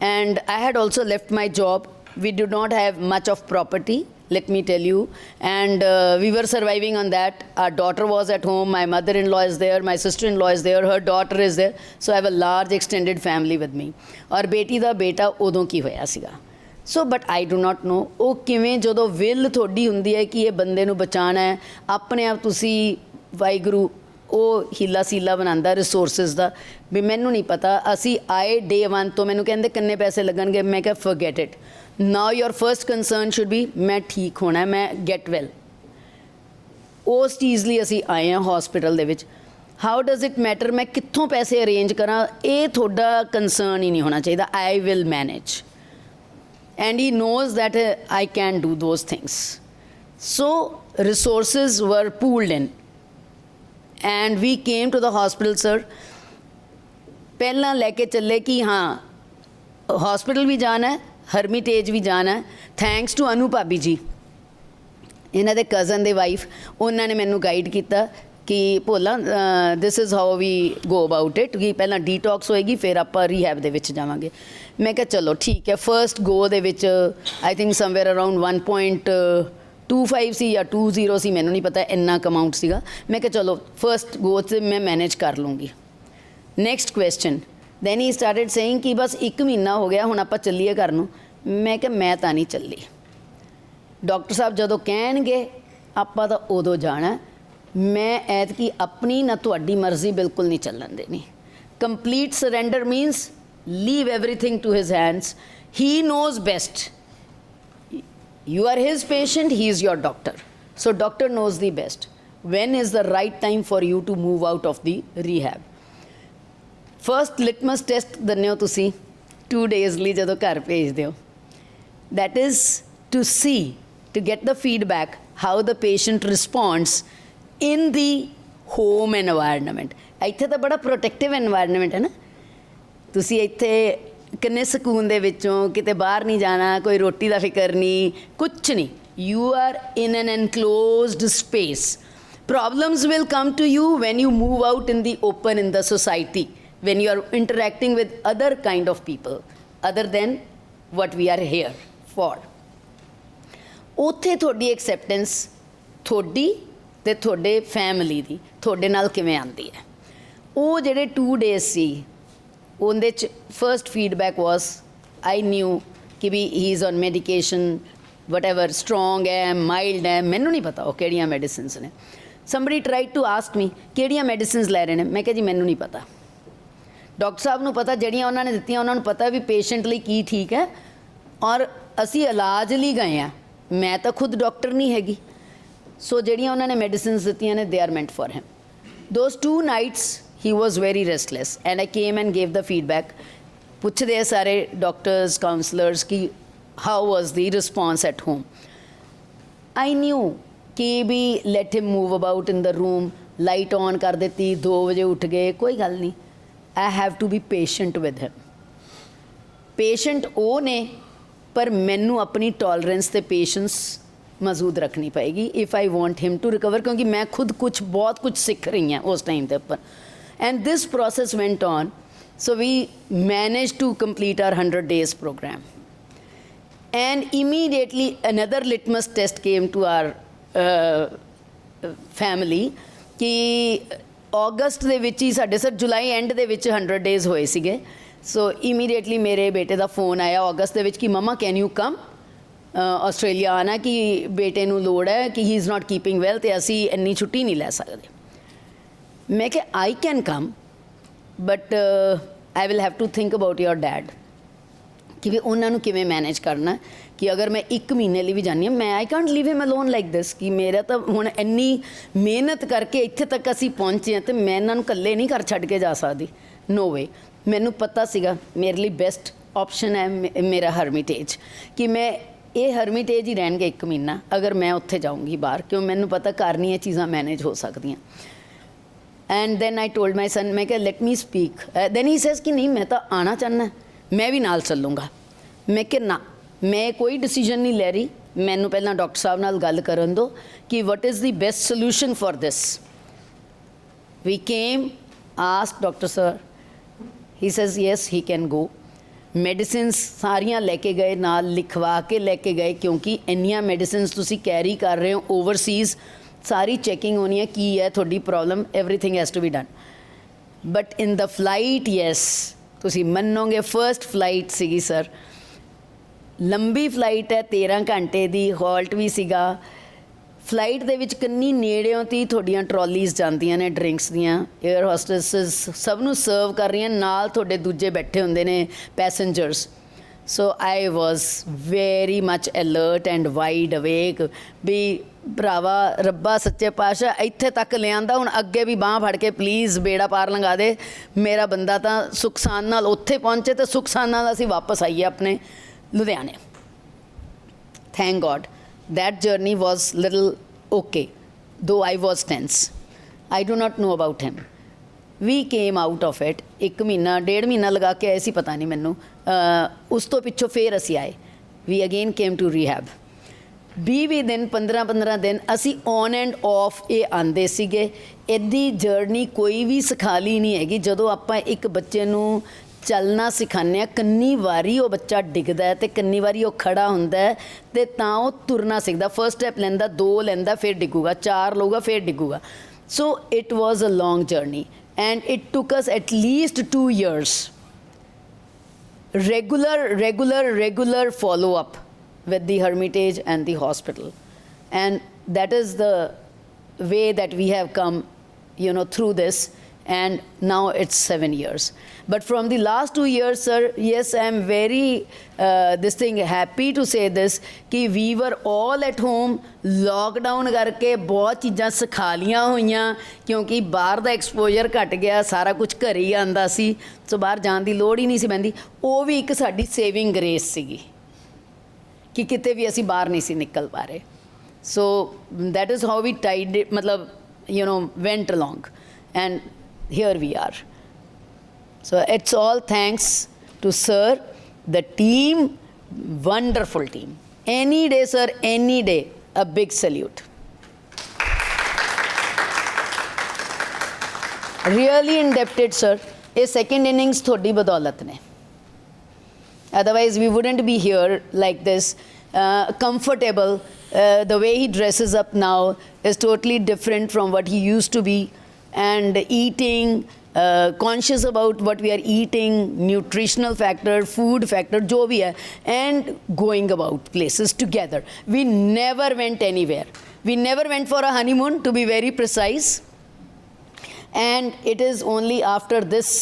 and I had also left my job. We did not have much of property, let me tell you, and we were surviving on that. Our daughter was at home, my mother-in-law is there, my sister-in-law is there, her daughter is there, so I have a large extended family with me. ਔਰ ਬੇਟੀ ਦਾ ਬੇਟਾ ਉਦੋਂ ਕੀ ਹੋਇਆ ਸੀਗਾ। So but I do not ਨੋ ਉਹ ਕਿਵੇਂ, ਜਦੋਂ will ਤੁਹਾਡੀ ਹੁੰਦੀ ਹੈ ਕਿ ਇਹ ਬੰਦੇ ਨੂੰ ਬਚਾਉਣਾ ਹੈ, ਆਪਣੇ ਆਪ ਤੁਸੀਂ ਵਾਹਿਗੁਰੂ ਉਹ ਹੀਲਾ ਸੀਲਾ ਬਣਾਉਂਦਾ ਰਿਸੋਰਸਿਸ ਦਾ। ਵੀ ਮੈਨੂੰ ਨਹੀਂ ਪਤਾ, ਅਸੀਂ ਆਏ ਡੇ 1 ਤੋਂ ਮੈਨੂੰ ਕਹਿੰਦੇ ਕਿੰਨੇ ਪੈਸੇ ਲੱਗਣਗੇ, ਮੈਂ ਕਿਹਾ forget it, now your first concern should be ਮੈਂ ਠੀਕ ਹੋਣਾ, ਮੈਂ ਗੈਟ ਵੈਲ। ਉਸ ਚੀਜ਼ ਲਈ ਅਸੀਂ ਆਏ ਹਾਂ ਹੌਸਪੀਟਲ ਦੇ ਵਿੱਚ। ਹਾਊ ਡਜ਼ ਇਟ ਮੈਟਰ ਮੈਂ ਕਿੱਥੋਂ ਪੈਸੇ ਅਰੇਂਜ ਕਰਾਂ, ਇਹ ਤੁਹਾਡਾ ਕੰਸਰਨ ਹੀ ਨਹੀਂ ਹੋਣਾ ਚਾਹੀਦਾ। I will manage and he knows that I can do those things. So resources were pooled in and we came to the hospital, sir. ਪਹਿਲਾਂ ਲੈ ਕੇ ਚੱਲੇ ਕਿ ਹਾਂ ਹੌਸਪੀਟਲ ਵੀ ਜਾਣਾ ਹੈ, ਹਰਮਿਟੇਜ ਵੀ ਜਾਣਾ ਥੈਂਕਸ ਟੂ ਅਨੂ ਭਾਬੀ ਜੀ, ਇਹਨਾਂ ਦੇ ਕਜ਼ਨ ਦੇ ਵਾਈਫ, ਉਹਨਾਂ ਨੇ ਮੈਨੂੰ ਗਾਈਡ ਕੀਤਾ ਕਿ Bhola this is how we go about it, ਕਿ ਪਹਿਲਾਂ ਡੀਟੌਕਸ ਹੋਏਗੀ ਫਿਰ ਆਪਾਂ ਰੀਹੈਬ ਦੇ ਵਿੱਚ ਜਾਵਾਂਗੇ। ਮੈਂ ਕਿਹਾ ਚਲੋ ਠੀਕ ਹੈ। ਫਰਸਟ ਗੋ ਦੇ ਵਿੱਚ ਆਈ ਥਿੰਕ ਸਮਵੇਅਰ ਅਰਾਊਂਡ 1.25 ਸੀ ਜਾਂ 20 ਸੀ, ਮੈਨੂੰ ਨਹੀਂ ਪਤਾ, ਇੰਨਾ ਕੁ ਅਮਾਊਂਟ ਸੀਗਾ। ਮੈਂ ਕਿਹਾ ਚਲੋ ਫਰਸਟ ਗੋ 'ਚ ਮੈਂ ਮੈਨੇਜ ਕਰ ਲੂੰਗੀ। Next question, then he started saying ਕਿ ਬਸ 1 ਮਹੀਨਾ ਹੋ ਗਿਆ, ਹੁਣ ਆਪਾਂ ਚੱਲੀਏ ਘਰ ਨੂੰ। ਮੈਂ ਕਿਹਾ ਮੈਂ ਤਾਂ ਨਹੀਂ ਚੱਲੀ, ਡਾਕਟਰ ਸਾਹਿਬ ਜਦੋਂ ਕਹਿਣਗੇ ਆਪਾਂ ਤਾਂ ਉਦੋਂ ਜਾਣਾ। ਮੈਂ ਐਤਕੀ ਆਪਣੀ ਨਾ ਤੁਹਾਡੀ ਮਰਜ਼ੀ ਬਿਲਕੁਲ ਨਹੀਂ ਚੱਲਣ ਦੇਣੀ। Complete surrender means leave everything to his hands. He knows best, you are his patient, he is your doctor, so doctor knows the best when is the right time for you to move out of the rehab. First litmus test ਦਿੰਦੇ ਹੋ ਤੁਸੀਂ 2 days ਲਈ ਜਦੋਂ ਘਰ ਭੇਜਦੇ ਹੋ, that is to see, to get the feedback how the patient responds in the home environment. ਇੱਥੇ ਤਾਂ ਬੜਾ protective environment ਹੈ ਨਾ, ਤੁਸੀਂ ਇੱਥੇ ਕਿੰਨੇ ਸਕੂਨ ਦੇ ਵਿੱਚੋਂ, ਕਿਤੇ ਬਾਹਰ ਨਹੀਂ ਜਾਣਾ, ਕੋਈ ਰੋਟੀ ਦਾ ਫਿਕਰ ਨਹੀਂ, ਕੁਛ ਨਹੀਂ। You are in an enclosed space. Problems will come to you when you move out in the open in the society, when you are interacting with other kind of people other than what we are here for. ਉੱਥੇ ਤੁਹਾਡੀ acceptance ਤੁਹਾਡੀ ਅਤੇ ਤੁਹਾਡੇ family ਦੀ ਤੁਹਾਡੇ ਨਾਲ ਕਿਵੇਂ ਆਉਂਦੀ ਹੈ। ਉਹ ਜਿਹੜੇ 2 days ਸੀ ਉਹਦੇ 'ਚ first feedback was I knew ਕਿ ਵੀ he is on medication whatever, strong ਹੈ, ਮਾਈਲਡ ਹੈ, ਮੈਨੂੰ ਨਹੀਂ ਪਤਾ ਉਹ ਕਿਹੜੀਆਂ ਮੈਡੀਸਿਨਸ ਨੇ। Somebody tried to ask me ਕਿਹੜੀਆਂ ਮੈਡੀਸਿਨਸ ਲੈ ਰਹੇ ਨੇ। ਮੈਂ ਕਿਹਾ ਜੀ ਮੈਨੂੰ ਨਹੀਂ ਪਤਾ, ਡਾਕਟਰ ਸਾਹਿਬ ਨੂੰ ਪਤਾ, ਜਿਹੜੀਆਂ ਉਹਨਾਂ ਨੇ ਦਿੱਤੀਆਂ ਉਹਨਾਂ ਨੂੰ ਪਤਾ ਵੀ ਪੇਸ਼ੈਂਟ ਲਈ ਕੀ ਠੀਕ ਹੈ, ਔਰ ਅਸੀਂ ਇਲਾਜ ਲਈ ਗਏ ਹਾਂ, ਮੈਂ ਤਾਂ ਖੁਦ ਡਾਕਟਰ ਨਹੀਂ ਹੈਗੀ। ਸੋ ਜਿਹੜੀਆਂ ਉਹਨਾਂ ਨੇ ਮੈਡੀਸਿਨਸ ਦਿੱਤੀਆਂ ਨੇ they are meant for him. Those 2 nights he was very restless and I came and gave the feedback. ਪੁੱਛਦੇ ਆ ਸਾਰੇ ਡਾਕਟਰਸ ਕਾਉਂਸਲਰਸ ਕਿ how was the response at home. I knew ਕਿ ਵੀ let him move about in the room, light on ਕਰ ਦਿੱਤੀ, 2 ਵਜੇ ਉੱਠ ਗਏ, ਕੋਈ ਗੱਲ ਨਹੀਂ। I have to be patient with him. Patient ਉਹ ਨੇ ਪਰ ਮੈਨੂੰ ਆਪਣੀ ਟੋਲਰੈਂਸ ਅਤੇ ਪੇਸ਼ੈਂਸ ਮੌਜੂਦ ਰੱਖਣੀ ਪਏਗੀ if I want him to recover, ਕਿਉਂਕਿ ਮੈਂ ਖੁਦ ਬਹੁਤ ਕੁਛ ਸਿੱਖ ਰਹੀ ਹਾਂ ਉਸ ਟਾਈਮ ਦੇ ਉੱਪਰ। And this process went on. So we managed to complete our 100 days program. And immediately another litmus test came to our family ਕਿ ਅਗਸਤ ਦੇ ਵਿੱਚ ਹੀ ਸਾਡੇ ਸਰ ਜੁਲਾਈ ਐਂਡ ਦੇ ਵਿੱਚ 100 days ਹੋਏ ਸੀਗੇ। ਸੋ ਇਮੀਡੀਏਟਲੀ ਮੇਰੇ ਬੇਟੇ ਦਾ ਫੋਨ ਆਇਆ ਅਗਸਤ ਦੇ ਵਿੱਚ ਕਿ mama can you come Australia ਆਉਣਾ, ਕਿ ਬੇਟੇ ਨੂੰ ਲੋੜ ਹੈ, ਕਿ he is not keeping well ਅਤੇ ਅਸੀਂ ਇੰਨੀ ਛੁੱਟੀ ਨਹੀਂ ਲੈ ਸਕਦੇ। ਮੈਂ ਕਿਹਾ I can come but I will have to think about your dad, ਕਿ ਵੀ ਉਹਨਾਂ ਨੂੰ ਕਿਵੇਂ ਮੈਨੇਜ ਕਰਨਾ, ਕਿ ਅਗਰ ਮੈਂ 1 ਮਹੀਨੇ ਲਈ ਵੀ ਜਾਂਦੀ ਹਾਂ, ਮੈਂ I can't leave him alone like this, ਕਿ ਮੇਰਾ ਤਾਂ ਹੁਣ ਇੰਨੀ ਮਿਹਨਤ ਕਰਕੇ ਇੱਥੇ ਤੱਕ ਅਸੀਂ ਪਹੁੰਚੇ ਹਾਂ ਅਤੇ ਮੈਂ ਇਹਨਾਂ ਨੂੰ ਇਕੱਲੇ ਨਹੀਂ ਘਰ ਛੱਡ ਕੇ ਜਾ ਸਕਦੀ। ਨੋ ਵੇ। ਮੈਨੂੰ ਪਤਾ ਸੀਗਾ ਮੇਰੇ ਲਈ ਬੈਸਟ ਆਪਸ਼ਨ ਹੈ ਮੇਰਾ ਹਰਮਿਟੇਜ, ਕਿ ਮੈਂ ਇਹ ਹਰਮਿਟੇਜ ਹੀ ਰਹਿਣਗੇ 1 ਮਹੀਨਾ ਅਗਰ ਮੈਂ ਉੱਥੇ ਜਾਊਂਗੀ ਬਾਹਰ, ਕਿਉਂ ਮੈਨੂੰ ਪਤਾ ਘਰ ਨਹੀਂ ਇਹ ਚੀਜ਼ਾਂ ਮੈਨੇਜ ਹੋ ਸਕਦੀਆਂ। And then I told my son, ਮੈਂ ਕਿਹਾ let me speak. Then he says ਕਿ ਨਹੀਂ ਮੈਂ ਤਾਂ ਆਉਣਾ ਚਾਹੁੰਦਾ, ਮੈਂ ਵੀ ਨਾਲ ਚੱਲੂੰਗਾ। ਮੈਂ ਕਿਹਾ ਨਾ, ਮੈਂ ਕੋਈ ਡਿਸੀਜਨ ਨਹੀਂ ਲੈ ਰਹੀ, ਮੈਨੂੰ ਪਹਿਲਾਂ ਡਾਕਟਰ ਸਾਹਿਬ ਨਾਲ ਗੱਲ ਕਰਨ ਦਿਓ ਕਿ what is the best solution for this. We came, ask doctor sir, he says yes he can go. Medicines ਸਾਰੀਆਂ ਲੈ ਕੇ ਗਏ, ਨਾਲ ਲਿਖਵਾ ਕੇ ਲੈ ਕੇ ਗਏ, ਕਿਉਂਕਿ ਇੰਨੀਆਂ ਮੈਡੀਸਿਨਸ ਤੁਸੀਂ ਕੈਰੀ ਕਰ ਰਹੇ ਹੋ ਓਵਰਸੀਜ਼, ਸਾਰੀ ਚੈਕਿੰਗ ਹੋਣੀ ਹੈ ਕੀ ਹੈ ਤੁਹਾਡੀ problem, everything has to be done. But in the flight yes, ਤੁਸੀਂ ਮੰਨੋਗੇ ਫਸਟ ਫਲਾਈਟ ਸੀਗੀ ਸਰ, ਲੰਬੀ ਫਲਾਈਟ ਹੈ 13 ਘੰਟੇ ਦੀ, ਹਾਲਟ ਵੀ ਸੀਗਾ। ਫਲਾਈਟ ਦੇ ਵਿੱਚ ਕਿੰਨੀ ਨੇੜਿਓਂ ਤੀ ਤੁਹਾਡੀਆਂ ਟਰੋਲੀਜ਼ ਜਾਂਦੀਆਂ ਨੇ ਡਰਿੰਕਸ ਦੀਆਂ, ਏਅਰ ਹੋਸਟੈਸਸ ਸਭ ਨੂੰ ਸਰਵ ਕਰ ਰਹੀਆਂ, ਨਾਲ ਤੁਹਾਡੇ ਦੂਜੇ ਬੈਠੇ ਹੁੰਦੇ ਨੇ passengers. So I was very much alert and wide awake ਵੀ ਭਰਾਵਾ ਰੱਬਾ ਸੱਚੇ ਪਾਤਸ਼ਾਹ ਇੱਥੇ ਤੱਕ ਲਿਆਂਦਾ, ਹੁਣ ਅੱਗੇ ਵੀ ਬਾਂਹ ਫੜ ਕੇ ਪਲੀਜ਼ ਬੇੜਾ ਪਾਰ ਲੰਘਾ ਦੇ, ਮੇਰਾ ਬੰਦਾ ਤਾਂ ਸੁੱਖ ਸਾਨ ਨਾਲ ਉੱਥੇ ਪਹੁੰਚੇ ਅਤੇ ਸੁੱਖ ਸਾਨ ਨਾਲ ਅਸੀਂ ਵਾਪਸ ਆਈਏ ਆਪਣੇ ਲੁਧਿਆਣੇ। Thank God that journey was little okay, though I was tense. I do not know about him. We came out of it. 1 ਮਹੀਨਾ 1.5 ਮਹੀਨਾ ਲਗਾ ਕੇ ਆਏ ਸੀ, ਪਤਾ ਨਹੀਂ ਮੈਨੂੰ ਉਸ ਤੋਂ ਪਿੱਛੋਂ ਫਿਰ ਅਸੀਂ ਆਏ, ਵੀ ਅਗੇਨ ਕੇਮ ਟੂ ਰੀਹੈਬ। 20 ਦਿਨ 15 ਦਿਨ ਅਸੀਂ ਔਨ ਐਂਡ ਆਫ ਇਹ ਆਂਦੇ ਸੀਗੇ। ਇਹਦੀ ਜਰਨੀ ਕੋਈ ਵੀ ਸਿਖਾਲੀ ਨਹੀਂ ਹੈਗੀ। ਜਦੋਂ ਆਪਾਂ ਇੱਕ ਬੱਚੇ ਨੂੰ ਚੱਲਣਾ ਸਿਖਾਉਂਦੇ ਹਾਂ, ਕਿੰਨੀ ਵਾਰੀ ਉਹ ਬੱਚਾ ਡਿੱਗਦਾ ਹੈ ਅਤੇ ਕਿੰਨੀ ਵਾਰੀ ਉਹ ਖੜਾ ਹੁੰਦਾ ਹੈ ਅਤੇ ਤਾਂ ਉਹ ਤੁਰਨਾ ਸਿੱਖਦਾ। ਫਸਟ ਸਟੈਪ ਲੈਂਦਾ, 2 ਲੈਂਦਾ, ਫਿਰ ਡਿੱਗੂਗਾ, 4 ਲਊਗਾ, ਫਿਰ ਡਿੱਗੂਗਾ। So it was a long journey and it took us at least 2 years regular follow up with the Hermitage and the hospital, and that is the way that we have come, you know, through this, and now it's 7 years. But from the last 2 years, sir, yes, I am very happy to say this कि we were all at home, lockdown करके बहुत चीज़ां सिखा लियां होईयां क्योंकि बाहर दा exposure घट गया, सारा कुछ घर ही आंदा सी, सो बाहर जाण दी लोड़ ही नहीं सी पैंदी। ਉਹ ਵੀ ਇੱਕ ਸਾਡੀ ਸੇਵਿੰਗ ਗ੍ਰੇਸ ਸੀਗੀ ਕਿ ਕਿਤੇ ਵੀ ਅਸੀਂ ਬਾਹਰ ਨਹੀਂ ਸੀ ਨਿਕਲ ਪਾ ਰਹੇ। So that is how we tide ਮਤਲਬ you know went along and here we are. So it's all thanks to sir, the team, wonderful team. Any day, sir, any day, a big salute. Really indebted, sir. A second innings thodi badaulat ne. Otherwise, we wouldn't be here like this, comfortable. The way he dresses up now is totally different from what he used to be, and eating. Conscious about what we are eating, nutritional factor, food factor, जो भी है, and going about places together. We never went anywhere. We never went for a honeymoon, to be very precise. And it is only after this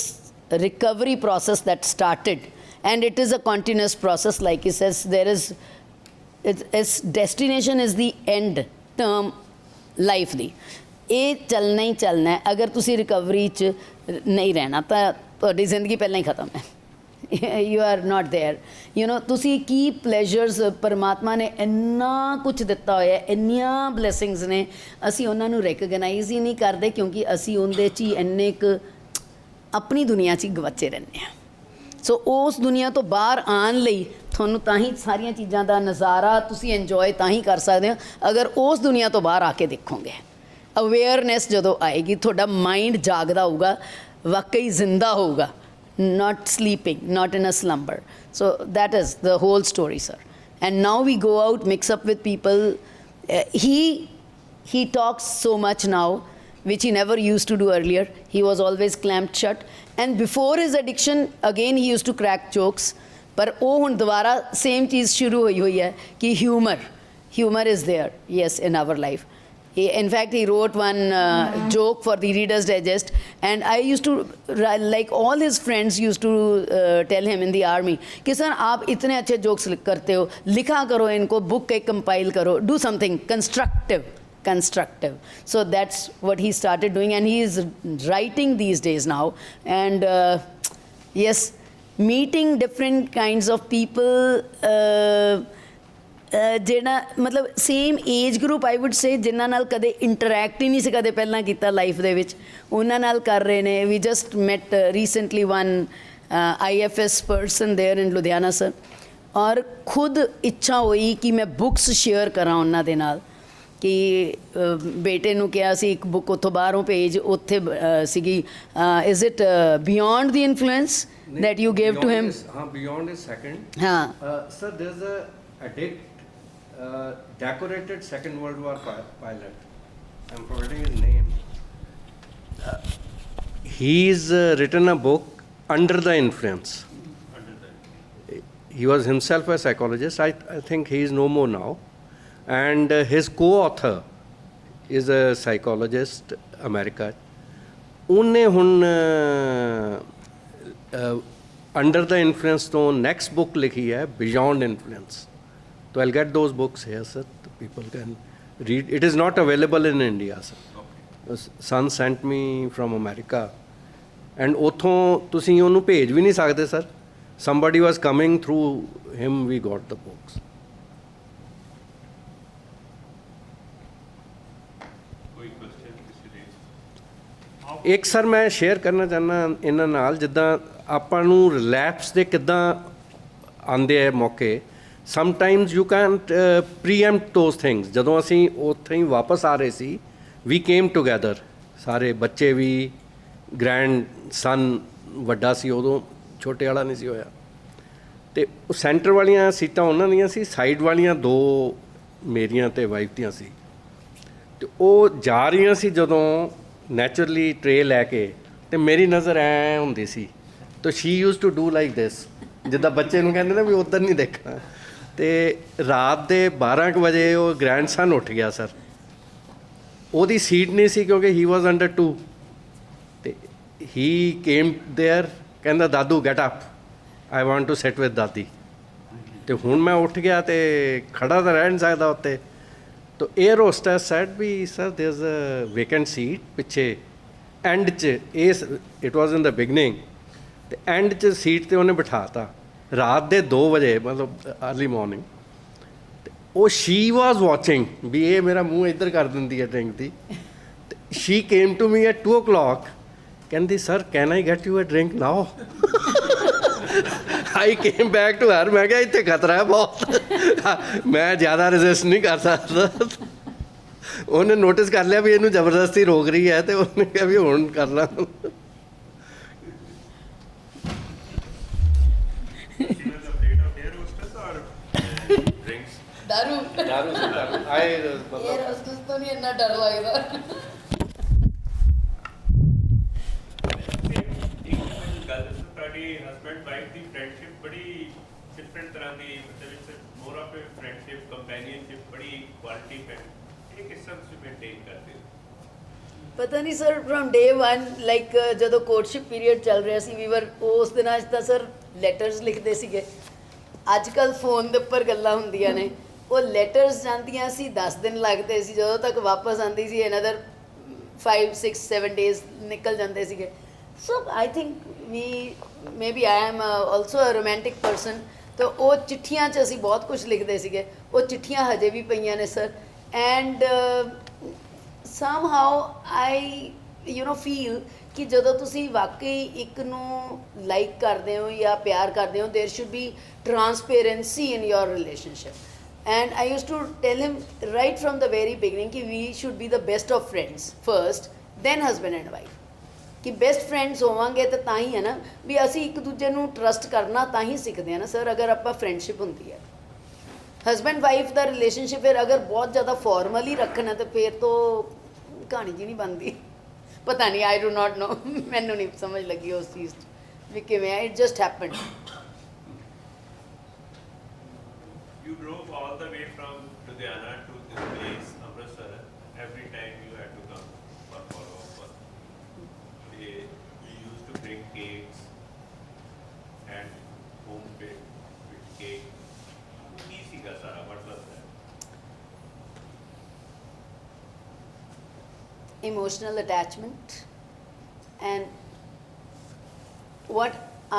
recovery process that started, and it is a continuous process. Like he says, there is, its destination is the end term life ਦੀ। ਇਹ ਚੱਲਣਾ ਹੀ ਚੱਲਣਾ ਹੈ। ਅਗਰ ਤੁਸੀਂ recovery 'ਚ ਨਹੀਂ ਰਹਿਣਾ ਤਾਂ ਤੁਹਾਡੀ ਜ਼ਿੰਦਗੀ ਪਹਿਲਾਂ ਹੀ ਖਤਮ ਹੈ। You are not there, you know. ਤੁਸੀਂ ਕੀ ਪਲੈਜ਼ਰਸ, ਪਰਮਾਤਮਾ ਨੇ ਇੰਨਾ ਕੁਝ ਦਿੱਤਾ ਹੋਇਆ, ਇੰਨੀਆਂ ਬਲੈਸਿੰਗਸ ਨੇ, ਅਸੀਂ ਉਹਨਾਂ ਨੂੰ ਰੈਕਗਨਾਈਜ਼ ਹੀ ਨਹੀਂ ਕਰਦੇ ਕਿਉਂਕਿ ਅਸੀਂ ਉਹਦੇ 'ਚ ਹੀ ਇੰਨੇ ਕੁ ਆਪਣੀ ਦੁਨੀਆ 'ਚ ਹੀ ਗਵਾਚੇ ਰਹਿੰਦੇ ਹਾਂ। ਸੋ ਉਸ ਦੁਨੀਆ ਤੋਂ ਬਾਹਰ ਆਉਣ ਲਈ ਤੁਹਾਨੂੰ ਤਾਂ ਹੀ ਸਾਰੀਆਂ ਚੀਜ਼ਾਂ ਦਾ ਨਜ਼ਾਰਾ ਤੁਸੀਂ ਇੰਜੋਏ ਤਾਂ ਹੀ ਕਰ ਸਕਦੇ ਹੋ ਅਗਰ ਉਸ ਦੁਨੀਆ ਤੋਂ ਬਾਹਰ ਆ ਕੇ ਦੇਖੋਗੇ। ਅਵੇਅਰਨੈਸ ਜਦੋਂ ਆਏਗੀ, ਤੁਹਾਡਾ ਮਾਈਂਡ ਜਾਗਦਾ ਹੋਊਗਾ, ਵਾਕਈ ਜ਼ਿੰਦਾ ਹੋਊਗਾ, not sleeping, not in a slumber. So that is the whole story, sir. And now we go out, mix up with people. He talks so much now, which he never used to do earlier. He was always clamped shut. And before his addiction, again he used to crack jokes. पर ਉਹ ਹੁਣ ਦੁਬਾਰਾ same ਚੀਜ਼ ਸ਼ੁਰੂ ਹੋਈ ਹੈ ਕਿ humor is there, yes, in our life. In fact, he wrote one joke for the Reader's Digest, and I used to, like all his friends used to tell him in the army कि sir आप इतने अच्छे jokes करते हो, लिखा करो इनको, book एक compile करो, do something constructive. So that's what he started doing, and he is writing these days now, and yes, meeting different kinds of people. ਜਿਹੜਾ ਮਤਲਬ same age group I would say ਜਿਨ੍ਹਾਂ ਨਾਲ ਕਦੇ interact ਹੀ ਨਹੀਂ ਸੀ ਕਦੇ ਪਹਿਲਾਂ ਕੀਤਾ ਲਾਈਫ ਦੇ ਵਿੱਚ, ਉਹਨਾਂ ਨਾਲ ਕਰ ਰਹੇ ਨੇ। We just met recently one IFS person there in Ludhiana sir, ਔਰ ਖੁਦ ਇੱਛਾ ਹੋਈ ਕਿ ਮੈਂ ਬੁੱਕਸ ਸ਼ੇਅਰ ਕਰਾਂ ਉਹਨਾਂ ਦੇ ਨਾਲ ਕਿ ਬੇਟੇ ਨੂੰ ਕਿਹਾ ਸੀ ਇੱਕ ਬੁੱਕ ਉੱਥੋਂ ਬਾਹਰੋਂ ਭੇਜ, ਉੱਥੇ ਸੀਗੀ is it beyond the influence that you gave to him? Beyond is second. Sir, there's a addict, decorated Second World War pilot. I'm forgetting his name. He's written a book, Under the Influence. He was himself a psychologist. I think he is no more now. And his co-author is a psychologist, America. ਉਹਨੇ ਹੁਣ Under the Influence ਤੋਂ next book ਲਿਖੀ ਹੈ, Beyond Influence. So I'll get those books here, sir. People can read. It is not available in India, sir. Okay. Son sent me from America, and ਉੱਥੋਂ ਤੁਸੀਂ ਉਹਨੂੰ ਭੇਜ ਵੀ ਨਹੀਂ ਸਕਦੇ, sir. Somebody was coming through him. We got the books. ਕੋਈ question ਕਿਸੇ ਦੇ? ਇੱਕ ਸਰ ਮੈਂ ਸ਼ੇਅਰ ਕਰਨਾ ਚਾਹੁੰਦਾ ਇਹਨਾਂ ਨਾਲ, ਜਿੱਦਾਂ ਆਪਾਂ ਨੂੰ ਰਿਲੈਪਸ ਦੇ ਕਿੱਦਾਂ ਆਉਂਦੇ ਹੈ ਮੌਕੇ, sometimes you can't preempt those things. ਜਦੋਂ ਅਸੀਂ ਉੱਥੇ ਹੀ ਵਾਪਸ ਆ ਰਹੇ ਸੀ, ਵੀ ਕੇਮ ਟੁਗੈਦਰ, ਸਾਰੇ ਬੱਚੇ ਵੀ, ਗ੍ਰੈਂਡ ਸਨ ਵੱਡਾ ਸੀ ਉਦੋਂ, ਛੋਟੇ ਵਾਲਾ ਨਹੀਂ ਸੀ ਹੋਇਆ। ਅਤੇ ਉਹ ਸੈਂਟਰ ਵਾਲੀਆਂ ਸੀਟਾਂ ਉਹਨਾਂ ਦੀਆਂ ਸੀ, ਸਾਈਡ ਵਾਲੀਆਂ 2 ਮੇਰੀਆਂ ਅਤੇ ਵਾਈਫ ਦੀਆਂ ਸੀ। ਅਤੇ ਉਹ ਜਾ ਰਹੀਆਂ ਸੀ ਜਦੋਂ ਨੈਚੁਰਲੀ ਟਰੇ ਲੈ ਕੇ, ਅਤੇ ਮੇਰੀ ਨਜ਼ਰ ਐ ਹੁੰਦੀ ਸੀ, ਤਾਂ she used to do like this, ਜਿੱਦਾਂ ਬੱਚੇ ਨੂੰ ਕਹਿੰਦੇ ਨਾ ਵੀ ਉੱਧਰ ਨਹੀਂ ਦੇਖਣਾ। ਅਤੇ ਰਾਤ ਦੇ 12 ਕੁ ਵਜੇ ਉਹ ਗ੍ਰੈਂਡ ਸਨ ਉੱਠ ਗਿਆ ਸਰ, ਉਹਦੀ ਸੀਟ ਨਹੀਂ ਸੀ ਕਿਉਂਕਿ ਹੀ ਵਾਜ਼ ਅੰਡਰ 2, ਅਤੇ ਹੀ ਕੇਮ ਦੇਅਰ, ਕਹਿੰਦਾ ਦਾਦੂ get up, I want to sit with ਦਾਦੀ। ਅਤੇ ਹੁਣ ਮੈਂ ਉੱਠ ਗਿਆ ਅਤੇ ਖੜਾ ਤਾਂ ਰਹਿ ਨਹੀਂ ਸਕਦਾ ਉੱਤੇ। ਤਾਂ 에ਅਰ ਹੋਸਟੈਸ ਸੈਡ ਵੀ sir there is a vacant seat ਪਿੱਛੇ ਐਂਡ 'ਚ, ਇਸ it was in the beginning, ਅਤੇ ਐਂਡ 'ਚ ਸੀਟ 'ਤੇ ਉਹਨੇ ਬਿਠਾਤਾ ਰਾਤ ਦੇ 2 ਵਜੇ, ਮਤਲਬ ਅਰਲੀ ਮੋਰਨਿੰਗ। ਅਤੇ ਉਹ ਸ਼ੀ ਵਾਜ਼ ਵਾਚਿੰਗ ਵੀ ਇਹ ਮੇਰਾ ਮੂੰਹ ਇੱਧਰ ਕਰ ਦਿੰਦੀ ਹੈ ਡਰਿੰਕ ਦੀ। She came to me at 2 o'clock, ਕਹਿੰਦੀ sir can I get you a drink now. I came back to her, ਮੈਂ ਕਿਹਾ ਇੱਥੇ ਖਤਰਾ ਹੈ ਬਹੁਤ, ਮੈਂ ਜ਼ਿਆਦਾ ਰਜਿਸਟ ਨਹੀਂ ਕਰ ਸਕਦਾ। ਉਹਨੇ ਨੋਟਿਸ ਕਰ ਲਿਆ ਵੀ ਇਹਨੂੰ ਜ਼ਬਰਦਸਤੀ ਰੋਕ ਰਹੀ ਹੈ, ਅਤੇ ਉਹਨੇ ਕਿਹਾ ਵੀ ਹੁਣ ਕਰ ਲਾ। ਦਾਰੂ ਆਏ ਇਹ ਰਸਤੇ ਤੋਂ ਨਹੀਂ ਇੰਨਾ ਡਰ ਲੱਗਦਾ। ਗੱਲ ਦੱਸੋ, ਤੁਹਾਡੀ ਹਸਬੈਂਡ ਵਾਈਫ ਦੀ ਫਰੈਂਡਸ਼ਿਪ ਬੜੀ ਡਿਫਰੈਂਟ ਤਰ੍ਹਾਂ ਦੀ, ਮਤਲਬ it's more of a friendship, companionship, ਬੜੀ ਕੁਆਲਿਟੀ ਹੈ। ਇਹ ਕਿਸ ਤਰ੍ਹਾਂ ਤੁਸੀਂ ਮੇਨਟੇਨ ਕਰਦੇ ਹੋ? ਪਤਾ ਨਹੀਂ ਸਰ, ਫਰਮ ਡੇ 1 ਲਾਈਕ ਜਦੋਂ ਕੋਰਟਸ਼ਿਪ ਪੀਰੀਅਡ ਚੱਲ ਰਿਹਾ ਸੀ, ਵੀ ਵਰ ਉਸ ਦਿਨਾਂ 'ਚ ਤਾਂ ਸਰ ਲੈਟਰਸ ਲਿਖਦੇ ਸੀਗੇ। ਅੱਜ ਕੱਲ੍ਹ ਫੋਨ ਦੇ ਉੱਪਰ ਗੱਲਾਂ ਹੁੰਦੀਆਂ ਨੇ। ਉਹ ਲੈਟਰਸ ਜਾਂਦੀਆਂ ਸੀ, 10 ਦਿਨ ਲੱਗਦੇ ਸੀ, ਜਦੋਂ ਤੱਕ ਵਾਪਸ ਆਉਂਦੀ ਸੀ ਅਨਦਰ 5, 6, 7 ਡੇਜ਼ ਨਿਕਲ ਜਾਂਦੇ ਸੀਗੇ। So I think maybe I am also a romantic person. ਤਾਂ ਉਹ ਚਿੱਠੀਆਂ 'ਚ ਅਸੀਂ ਬਹੁਤ ਕੁਝ ਲਿਖਦੇ ਸੀਗੇ, ਉਹ ਚਿੱਠੀਆਂ ਹਜੇ ਵੀ ਪਈਆਂ ਨੇ sir. And somehow I feel ਕਿ ਜਦੋਂ ਤੁਸੀਂ ਵਾਕਈ ਇੱਕ ਨੂੰ ਲਾਈਕ ਕਰਦੇ ਹੋ ਜਾਂ ਪਿਆਰ ਕਰਦੇ ਹੋ, there should be transparency in your relationship. And I used to tell him right from the very beginning कि we should be the best of friends first, then husband and wife. ਕਿ best friends ਹੋਵਾਂਗੇ ਤਾਂ ਤਾਂ ਹੀ ਹੈ ਨਾ ਵੀ ਅਸੀਂ ਇੱਕ ਦੂਜੇ ਨੂੰ ਟਰਸਟ ਕਰਨਾ ਤਾਂ ਹੀ ਸਿੱਖਦੇ ਹਾਂ ਨਾ ਸਰ, ਅਗਰ ਆਪਾਂ ਫਰੈਂਡਸ਼ਿਪ ਹੁੰਦੀ ਹੈ। ਹਸਬੈਂਡ ਵਾਈਫ ਦਾ ਰਿਲੇਸ਼ਨਸ਼ਿਪ ਫਿਰ ਅਗਰ ਬਹੁਤ ਜ਼ਿਆਦਾ ਫਾਰਮਲ ਹੀ ਰੱਖਣਾ ਤਾਂ ਫਿਰ ਤੋਂ ਕਹਾਣੀ ਜੀ ਨਹੀਂ ਬਣਦੀ। ਪਤਾ ਨਹੀਂ, ਆਈ ਡੂ ਨਾਟ ਨੋ, ਮੈਨੂੰ ਨਹੀਂ ਸਮਝ ਲੱਗੀ ਉਸ ਚੀਜ਼ 'ਚ ਵੀ ਕਿਵੇਂ ਹੈ। It just happened. You drove all the way from Ludhiana to this place, Amritsar. Every time you had to come for follow-up. We used to bring cakes and home-baked cake. Ki siga sara, what was that? Emotional attachment, and what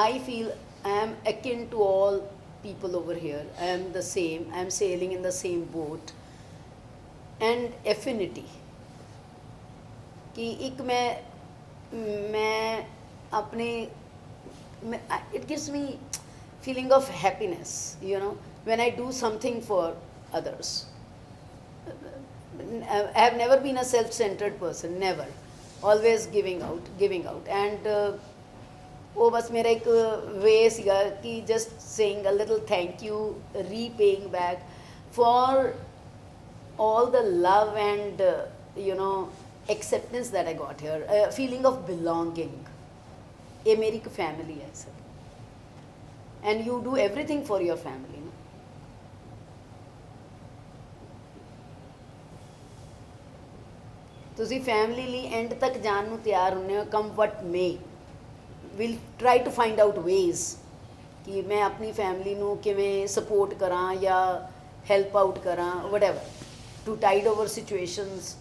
I feel I am akin to all people over here. I am the same, I am sailing in the same boat. And affinity कि एक मैं अपने it gives me feeling of happiness, when I do something for others. I have never been a self-centered person, never. Always giving out. And ਉਹ ਬਸ ਮੇਰਾ ਇੱਕ way ਸੀਗਾ ਕਿ just saying a little thank you, repaying back for all the love and acceptance that I got here, a feeling of belonging. ਇਹ ਮੇਰੀ ਇੱਕ family ਹੈ sir, and you do everything for your family. ਤੁਸੀਂ family ਲਈ end ਤੱਕ ਜਾਣ ਨੂੰ ਤਿਆਰ ਹੁੰਦੇ ਹੋ, come what may. Will try to find out ways ਕਿ ਮੈਂ ਆਪਣੀ ਫੈਮਿਲੀ ਨੂੰ ਕਿਵੇਂ ਸਪੋਰਟ ਕਰਾਂ ਜਾਂ ਹੈਲਪ ਆਊਟ ਕਰਾਂ, whatever, to tide over situations.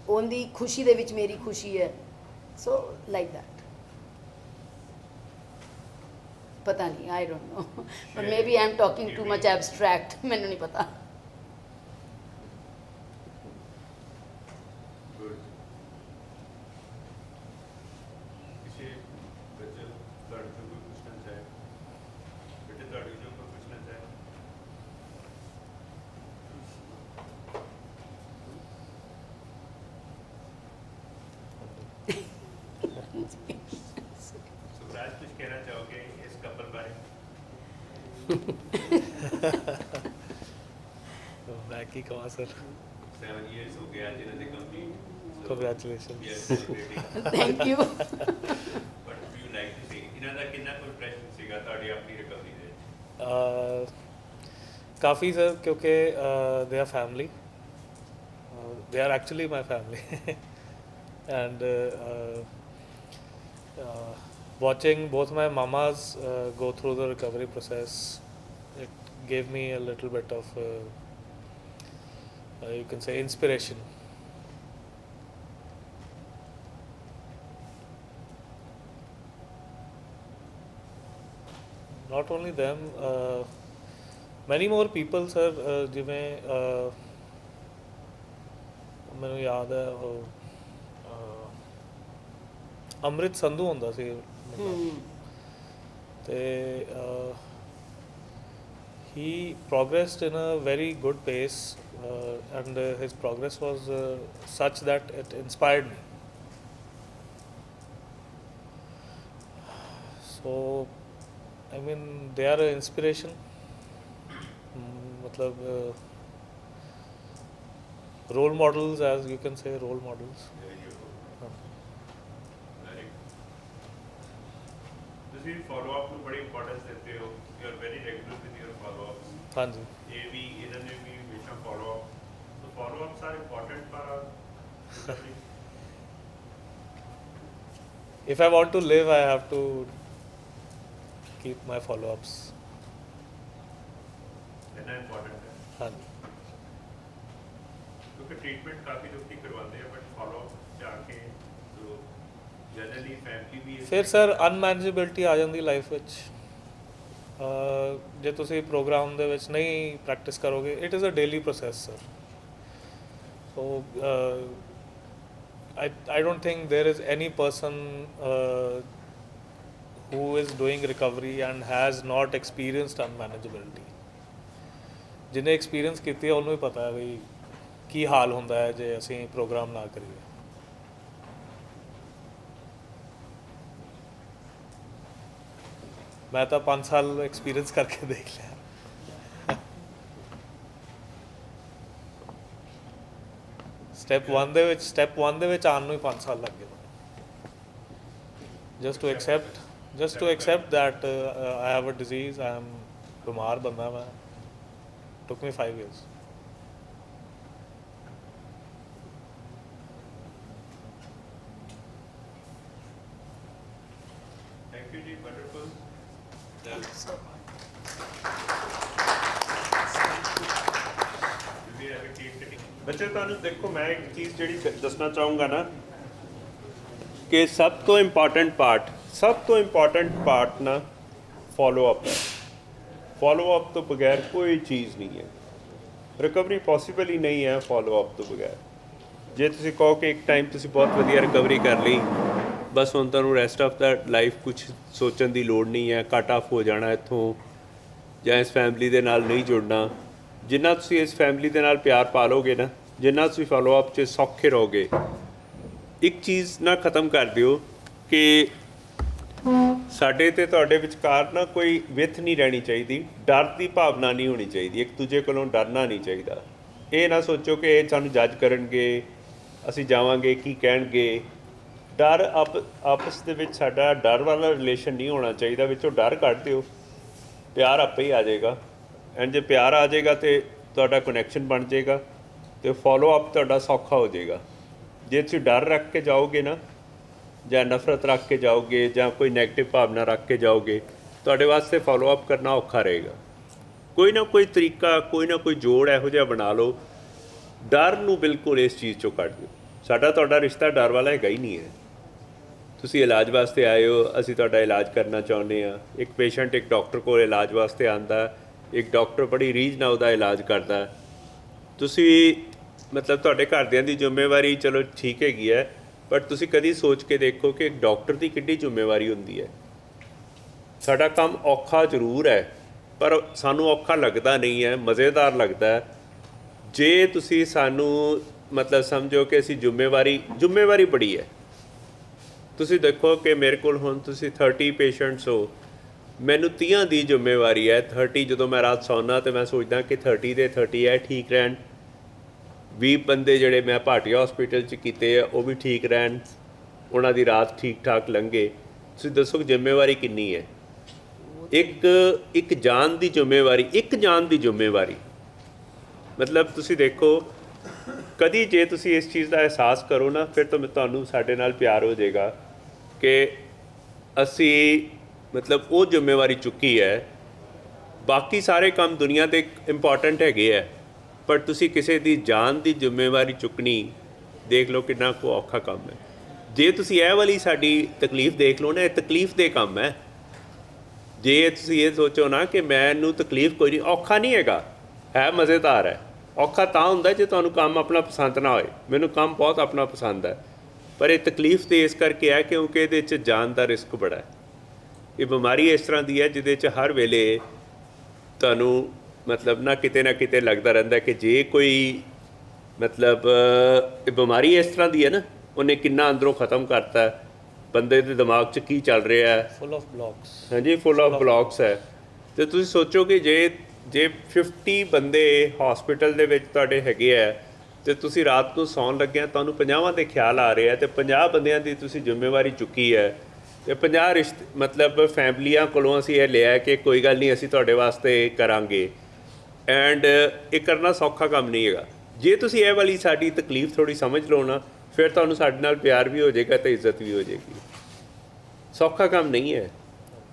ਉਹਦੀ ਖੁਸ਼ੀ ਦੇ ਵਿੱਚ ਮੇਰੀ ਖੁਸ਼ੀ ਹੈ, ਸੋ ਲਾਈਕ ਦੈਟ। ਪਤਾ ਨਹੀਂ, I don't know, but maybe I am talking too much abstract, ਮੈਨੂੰ ਨਹੀਂ ਪਤਾ। मैं की कहा सर 7 years ਹੋ ਗਿਆ ਜਿਹਨਾਂ ਦੇ complete Congratulations. We are celebrating thank you but you like to say ਇਹਨਾਂ ਦਾ ਕਿੰਨਾ ਕੋਈ ਇੰਪ੍ਰੈਸ਼ਨ ਸੀਗਾ ਤੁਹਾਡੀ ਆਪਣੀ ਰਿਕਵਰੀ ਦੇ ਵਿੱਚ? काफ़ी सर क्योंकि they are family, they are actually my family and watching both my mamas go through the recovery process, it gave me a little bit of you can say inspiration. Not only them, many more people sir, ਜਿਵੇਂ ਮੈਨੂੰ ਯਾਦ ਹੈ ਉਹ ਅੰਮ੍ਰਿਤ ਸੰਧੂ ਹੁੰਦਾ ਸੀ ਤੇ he progressed in a very good pace and his progress was such that it inspired me. So I mean they are an inspiration. मतलब role models, as you can say, role models. ਤੁਸੀਂ follow up ਨੂੰ ਬੜੀ importance ਦਿੰਦੇ ਹੋ, you are very regular with your follow ups. ਹਾਂਜੀ ਇਹ ਵੀ ਇਹਨਾਂ ਨੇ ਵੀ ਹਮੇਸ਼ਾ follow up, so follow ups are important for if I want to live I have to keep my follow ups. ਇੰਨਾ ਇੰਪੋਰਟੈਂਟ ਹੈ ਹਾਂਜੀ ਕਿਉਂਕਿ ਟ੍ਰੀਟਮੈਂਟ ਕਾਫੀ ਲੋਕੀ ਕਰਵਾਉਂਦੇ ਆ ਬਟ ਫਾਲੋ ਅਪ ਜਾ ਕੇ ਸੋ ਜਨਰਲੀ ਫੈਮਿਲੀ ਵੀ ਫਿਰ ਸਰ ਅਨਮੈਨੇਜੇਬਿਲਟੀ ਆ ਜਾਂਦੀ ਲਾਈਫ ਵਿੱਚ। ਜੇ ਤੁਸੀਂ ਪ੍ਰੋਗਰਾਮ ਦੇ ਵਿੱਚ ਨਹੀਂ ਪ੍ਰੈਕਟਿਸ ਕਰੋਗੇ, it is a daily process sir. So I don't think there is any person who is doing recovery and has not experienced unmanageability. ਜਿਹਨੇ ਐਕਸਪੀਰੀਅੰਸ ਕੀਤੀ ਹੈ ਉਹਨੂੰ ਹੀ ਪਤਾ ਹੈ ਵੀ ਕੀ ਹਾਲ ਹੁੰਦਾ ਹੈ ਜੇ ਅਸੀਂ ਪ੍ਰੋਗਰਾਮ ਨਾ ਕਰੀਏ। ਮੈਂ ਤਾਂ 5 ਸਾਲ ਐਕਸਪੀਰੀਅੰਸ ਕਰਕੇ ਦੇਖ ਲਿਆ। ਸਟੈਪ 1 ਦੇ ਵਿੱਚ ਆਉਣ ਨੂੰ ਹੀ 5 ਸਾਲ ਲੱਗ ਗਏ। just to accept that I have a disease, I am ਬਿਮਾਰ ਬੰਦਾ ਮੈਂ, took me 5 years. Thank you ਜੀ, ਵੰਡਰਫੁਲ। ਬੱਚੇ ਤੁਹਾਨੂੰ ਦੇਖੋ, ਮੈਂ ਇੱਕ ਚੀਜ਼ ਜਿਹੜੀ ਦੱਸਣਾ ਚਾਹੂੰਗਾ ਨਾ ਕਿ ਸਭ ਤੋਂ ਇੰਪੋਰਟੈਂਟ ਪਾਰਟ ਨਾ ਫੋਲੋ ਅਪ ਹੈ। ਫੋਲੋ ਅਪ ਤੋਂ ਬਗੈਰ ਕੋਈ ਚੀਜ਼ ਨਹੀਂ ਹੈ। ਰਿਕਵਰੀ ਪੋਸੀਬਲ ਹੀ ਨਹੀਂ ਹੈ ਫੋਲੋ ਅਪ ਤੋਂ ਬਗੈਰ। ਜੇ ਤੁਸੀਂ ਕਹੋ ਕਿ ਇੱਕ ਟਾਈਮ ਤੁਸੀਂ ਬਹੁਤ ਵਧੀਆ ਰਿਕਵਰੀ ਕਰ ਲਈ, ਬਸ ਹੁਣ ਤੁਹਾਨੂੰ ਰੈਸਟ ਆਫ ਦਾ ਲਾਈਫ ਕੁਝ ਸੋਚਣ ਦੀ ਲੋੜ ਨਹੀਂ ਹੈ, ਕੱਟ ਆਫ ਹੋ ਜਾਣਾ ਇੱਥੋਂ, ਜਾਂ ਇਸ ਫੈਮਿਲੀ ਦੇ ਨਾਲ ਨਹੀਂ ਜੁੜਨਾ। ਜਿੰਨਾ ਤੁਸੀਂ ਇਸ ਫੈਮਿਲੀ ਦੇ ਨਾਲ ਪਿਆਰ ਪਾ ਲਓਗੇ ਨਾ, ਜਿੰਨਾ ਤੁਸੀਂ ਫੋਲੋ ਅਪ 'ਚ ਸੌਖੇ ਰਹੋਗੇ, ਇੱਕ ਚੀਜ਼ ਨਾ ਖ਼ਤਮ ਕਰ ਦਿਓ ਕਿ ਸਾਡੇ ਤੇ ਤੁਹਾਡੇ ਵਿਚਕਾਰ ਨਾ ਕੋਈ ਵਿੱਥ ਨਹੀਂ ਰਹਿਣੀ ਚਾਹੀਦੀ, ਡਰ ਦੀ ਭਾਵਨਾ ਨਹੀਂ ਹੋਣੀ ਚਾਹੀਦੀ, ਇੱਕ ਦੂਜੇ ਕੋਲੋਂ ਡਰਨਾ ਨਹੀਂ ਚਾਹੀਦਾ। ਇਹ ਨਾ ਸੋਚੋ ਕਿ ਇਹ ਸਾਨੂੰ ਜੱਜ ਕਰਨਗੇ, ਅਸੀਂ ਜਾਵਾਂਗੇ ਕੀ ਕਹਿਣਗੇ। ਡਰ ਆਪਸ ਦੇ ਵਿੱਚ ਸਾਡਾ ਡਰ ਵਾਲਾ ਰਿਲੇਸ਼ਨ ਨਹੀਂ ਹੋਣਾ ਚਾਹੀਦਾ। ਵਿੱਚੋਂ ਡਰ ਕੱਢ ਦਿਓ, ਪਿਆਰ ਆਪੇ ਹੀ ਆ ਜਾਏਗਾ। ਐਂਡ ਜੇ ਪਿਆਰ ਆ ਜਾਏਗਾ ਤਾਂ ਤੁਹਾਡਾ ਕਨੈਕਸ਼ਨ ਬਣ ਜਾਏਗਾ ਅਤੇ ਫੋਲੋ ਅਪ ਤੁਹਾਡਾ ਸੌਖਾ ਹੋ ਜਾਏਗਾ। ਜੇ ਤੁਸੀਂ ਡਰ ਰੱਖ ਕੇ ਜਾਓਗੇ ਨਾ, ਜਾਂ ਨਫ਼ਰਤ ਰੱਖ ਕੇ ਜਾਓਗੇ, ਜਾਂ ਕੋਈ ਨੈਗੇਟਿਵ ਭਾਵਨਾ ਰੱਖ ਕੇ ਜਾਓਗੇ, ਤੁਹਾਡੇ ਵਾਸਤੇ ਫੋਲੋ ਅਪ ਕਰਨਾ ਔਖਾ ਰਹੇਗਾ। ਕੋਈ ਨਾ ਕੋਈ ਤਰੀਕਾ, ਕੋਈ ਨਾ ਕੋਈ ਜੋੜ ਇਹੋ ਜਿਹਾ ਬਣਾ ਲਓ। ਡਰ ਨੂੰ ਬਿਲਕੁਲ ਇਸ ਚੀਜ਼ 'ਚੋਂ ਕੱਢ ਦਿਓ। ਸਾਡਾ ਤੁਹਾਡਾ ਰਿਸ਼ਤਾ ਡਰ ਵਾਲਾ ਹੈਗਾ ਹੀ ਨਹੀਂ ਹੈ। ਤੁਸੀਂ ਇਲਾਜ ਵਾਸਤੇ ਆਏ ਹੋ, ਅਸੀਂ ਤੁਹਾਡਾ ਇਲਾਜ ਕਰਨਾ ਚਾਹੁੰਦੇ ਹਾਂ। ਇੱਕ ਪੇਸ਼ੈਂਟ ਇੱਕ ਡਾਕਟਰ ਕੋਲ ਇਲਾਜ ਵਾਸਤੇ ਆਉਂਦਾ, ਇੱਕ ਡਾਕਟਰ ਬੜੀ ਰੀਝ ਨਾਲ ਉਹਦਾ ਇਲਾਜ ਕਰਦਾ। ਤੁਸੀਂ ਮਤਲਬ ਤੁਹਾਡੇ ਘਰਦਿਆਂ ਦੀ ਜ਼ਿੰਮੇਵਾਰੀ ਚਲੋ ਠੀਕ ਹੈਗੀ ਹੈ, ਬਟ ਤੁਸੀਂ ਕਦੀ ਸੋਚ ਕੇ ਦੇਖੋ ਕਿ ਇੱਕ ਡਾਕਟਰ ਦੀ ਕਿੰਨੀ ਜ਼ਿੰਮੇਵਾਰੀ ਹੁੰਦੀ ਹੈ। ਸਾਡਾ ਕੰਮ ਔਖਾ ਜ਼ਰੂਰ ਹੈ, ਪਰ ਸਾਨੂੰ ਔਖਾ ਲੱਗਦਾ ਨਹੀਂ ਹੈ, ਮਜ਼ੇਦਾਰ ਲੱਗਦਾ ਹੈ। ਜੇ ਤੁਸੀਂ ਸਾਨੂੰ ਮਤਲਬ ਸਮਝੋ ਕਿ ਅਸੀਂ ਜ਼ਿੰਮੇਵਾਰੀ ਬੜੀ ਹੈ। ਤੁਸੀਂ ਦੇਖੋ ਕਿ ਮੇਰੇ ਕੋਲ ਹੁਣ ਤੁਸੀਂ 30 ਪੇਸ਼ੈਂਟਸ ਹੋ, ਮੈਨੂੰ 30 ਦੀ ਜ਼ਿੰਮੇਵਾਰੀ ਹੈ। 30 ਜਦੋਂ ਮੈਂ ਰਾਤ ਸੌਂਦਾ ਤੇ ਮੈਂ ਸੋਚਦਾ ਕਿ 30 ਦੇ 30 ਹੈ ਠੀਕ ਰਹਿਣ। 20 ਬੰਦੇ ਜਿਹੜੇ ਮੈਂ ਭਾਟੀਆ ਹਸਪੀਟਲ 'ਚ ਕੀਤੇ ਆ ਉਹ ਵੀ ਠੀਕ ਰਹਿਣ, ਉਹਨਾਂ ਦੀ ਰਾਤ ਠੀਕ ਠਾਕ ਲੰਘੇ। ਤੁਸੀਂ ਦੱਸੋ ਕਿ ਜ਼ਿੰਮੇਵਾਰੀ ਕਿੰਨੀ ਹੈ? ਇੱਕ ਜਾਨ ਦੀ ਜ਼ਿੰਮੇਵਾਰੀ, ਇੱਕ ਜਾਨ ਦੀ ਜ਼ਿੰਮੇਵਾਰੀ। ਮਤਲਬ ਤੁਸੀਂ ਦੇਖੋ, ਕਦੀ ਜੇ ਤੁਸੀਂ ਇਸ ਚੀਜ਼ ਦਾ ਅਹਿਸਾਸ ਕਰੋ ਨਾ, ਫਿਰ ਤਾਂ ਤੁਹਾਨੂੰ ਸਾਡੇ ਨਾਲ ਪਿਆਰ ਹੋ ਜਾਏਗਾ ਕਿ ਅਸੀਂ ਮਤਲਬ ਉਹ ਜ਼ਿੰਮੇਵਾਰੀ ਚੁੱਕੀ ਹੈ। ਬਾਕੀ ਸਾਰੇ ਕੰਮ ਦੁਨੀਆ ਦੇ ਇੰਪੋਰਟੈਂਟ ਹੈਗੇ ਹੈ, ਪਰ ਤੁਸੀਂ ਕਿਸੇ ਦੀ ਜਾਨ ਦੀ ਜ਼ਿੰਮੇਵਾਰੀ ਚੁੱਕਣੀ, ਦੇਖ ਲਓ ਕਿੰਨਾ ਕੁ ਔਖਾ ਕੰਮ ਹੈ। ਜੇ ਤੁਸੀਂ ਇਹ ਵਾਲੀ ਸਾਡੀ ਤਕਲੀਫ ਦੇਖ ਲਓ ਨਾ, ਇਹ ਤਕਲੀਫ ਦੇ ਕੰਮ ਹੈ। ਜੇ ਤੁਸੀਂ ਇਹ ਸੋਚੋ ਨਾ ਕਿ ਮੈਨੂੰ ਤਕਲੀਫ ਕੋਈ ਨਹੀਂ, ਔਖਾ ਨਹੀਂ ਹੈਗਾ, ਹੈ ਮਜ਼ੇਦਾਰ ਹੈ। ਔਖਾ ਤਾਂ ਹੁੰਦਾ ਜੇ ਤੁਹਾਨੂੰ ਕੰਮ ਆਪਣਾ ਪਸੰਦ ਨਾ ਹੋਏ। ਮੈਨੂੰ ਕੰਮ ਬਹੁਤ ਆਪਣਾ ਪਸੰਦ ਹੈ, ਪਰ ਇਹ ਤਕਲੀਫ ਤਾਂ ਇਸ ਕਰਕੇ ਹੈ ਕਿਉਂਕਿ ਇਹਦੇ 'ਚ ਜਾਨ ਦਾ ਰਿਸਕ ਬੜਾ ਹੈ। ਇਹ ਬਿਮਾਰੀ ਇਸ ਤਰ੍ਹਾਂ ਦੀ ਹੈ ਜਿਹਦੇ 'ਚ ਹਰ ਵੇਲੇ ਤੁਹਾਨੂੰ ਮਤਲਬ ਨਾ ਕਿਤੇ ਲੱਗਦਾ ਰਹਿੰਦਾ ਕਿ ਜੇ ਕੋਈ ਮਤਲਬ ਇਹ ਬਿਮਾਰੀ ਇਸ ਤਰ੍ਹਾਂ ਦੀ ਹੈ ਨਾ, ਉਹਨੇ ਕਿੰਨਾ ਅੰਦਰੋਂ ਖ਼ਤਮ ਕਰਤਾ ਬੰਦੇ ਦੇ ਦਿਮਾਗ 'ਚ ਕੀ ਚੱਲ ਰਿਹਾ ਹੈ। Full of blocks. ਹਾਂਜੀ, ਫੁੱਲ ਆਫ ਬਲੌਕਸ ਹੈ। ਅਤੇ ਤੁਸੀਂ ਸੋਚੋ ਕਿ ਜੇ 50 ਬੰਦੇ ਹਸਪੀਟਲ ਦੇ ਵਿੱਚ ਤੁਹਾਡੇ ਹੈਗੇ ਹੈ ਅਤੇ ਤੁਸੀਂ ਰਾਤ ਨੂੰ ਸੌਣ ਲੱਗਿਆ ਤੁਹਾਨੂੰ 50 ਦੇ ਖਿਆਲ ਆ ਰਹੇ ਆ ਅਤੇ 50 ਬੰਦਿਆਂ ਦੀ ਤੁਸੀਂ ਜ਼ਿੰਮੇਵਾਰੀ ਚੁੱਕੀ ਹੈ ਅਤੇ 50 ਮਤਲਬ ਫੈਮਲੀਆਂ ਕੋਲੋਂ ਅਸੀਂ ਇਹ ਲਿਆ ਕਿ ਕੋਈ ਗੱਲ ਨਹੀਂ, ਅਸੀਂ ਤੁਹਾਡੇ ਵਾਸਤੇ ਕਰਾਂਗੇ। ਐਂਡ ਇਹ ਕਰਨਾ ਸੌਖਾ ਕੰਮ ਨਹੀਂ ਹੈਗਾ। ਜੇ ਤੁਸੀਂ ਇਹ ਵਾਲੀ ਸਾਡੀ ਤਕਲੀਫ ਥੋੜ੍ਹੀ ਸਮਝ ਲਓ ਨਾ, ਫਿਰ ਤੁਹਾਨੂੰ ਸਾਡੇ ਨਾਲ ਪਿਆਰ ਵੀ ਹੋ ਜਾਏਗਾ ਅਤੇ ਇੱਜ਼ਤ ਵੀ ਹੋ ਜਾਏਗੀ। ਸੌਖਾ ਕੰਮ ਨਹੀਂ ਹੈ,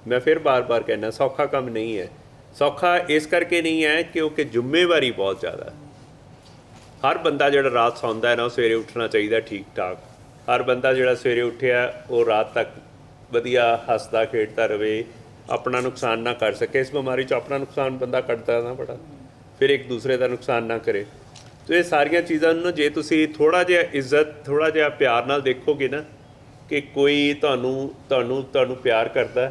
ਮੈਂ ਫਿਰ ਬਾਰ-ਬਾਰ ਕਹਿਣਾ, ਸੌਖਾ ਕੰਮ ਨਹੀਂ ਹੈ। ਸੌਖਾ ਇਸ ਕਰਕੇ ਨਹੀਂ ਹੈ ਕਿਉਂਕਿ ਜ਼ਿੰਮੇਵਾਰੀ ਬਹੁਤ ਜ਼ਿਆਦਾ। ਹਰ ਬੰਦਾ ਜਿਹੜਾ ਰਾਤ ਸੌਂਦਾ ਹੈ ਨਾ, ਉਹ ਸਵੇਰੇ ਉੱਠਣਾ ਚਾਹੀਦਾ ਠੀਕ ਠਾਕ। ਹਰ ਬੰਦਾ ਜਿਹੜਾ ਸਵੇਰੇ ਉੱਠਿਆ ਉਹ ਰਾਤ ਤੱਕ ਵਧੀਆ ਹੱਸਦਾ ਖੇਡਦਾ ਰਹੇ, ਆਪਣਾ ਨੁਕਸਾਨ ਨਾ ਕਰ ਸਕੇ। ਇਸ ਬਿਮਾਰੀ 'ਚ ਆਪਣਾ ਨੁਕਸਾਨ ਬੰਦਾ ਕੱਢਦਾ ਨਾ ਬੜਾ, ਫਿਰ ਇੱਕ ਦੂਸਰੇ ਦਾ ਨੁਕਸਾਨ ਨਾ ਕਰੇ। ਅਤੇ ਇਹ ਸਾਰੀਆਂ ਚੀਜ਼ਾਂ ਨੂੰ ਜੇ ਤੁਸੀਂ ਥੋੜ੍ਹਾ ਜਿਹਾ ਇੱਜ਼ਤ, ਥੋੜ੍ਹਾ ਜਿਹਾ ਪਿਆਰ ਨਾਲ ਦੇਖੋਗੇ ਨਾ ਕਿ ਕੋਈ ਤੁਹਾਨੂੰ ਪਿਆਰ ਕਰਦਾ,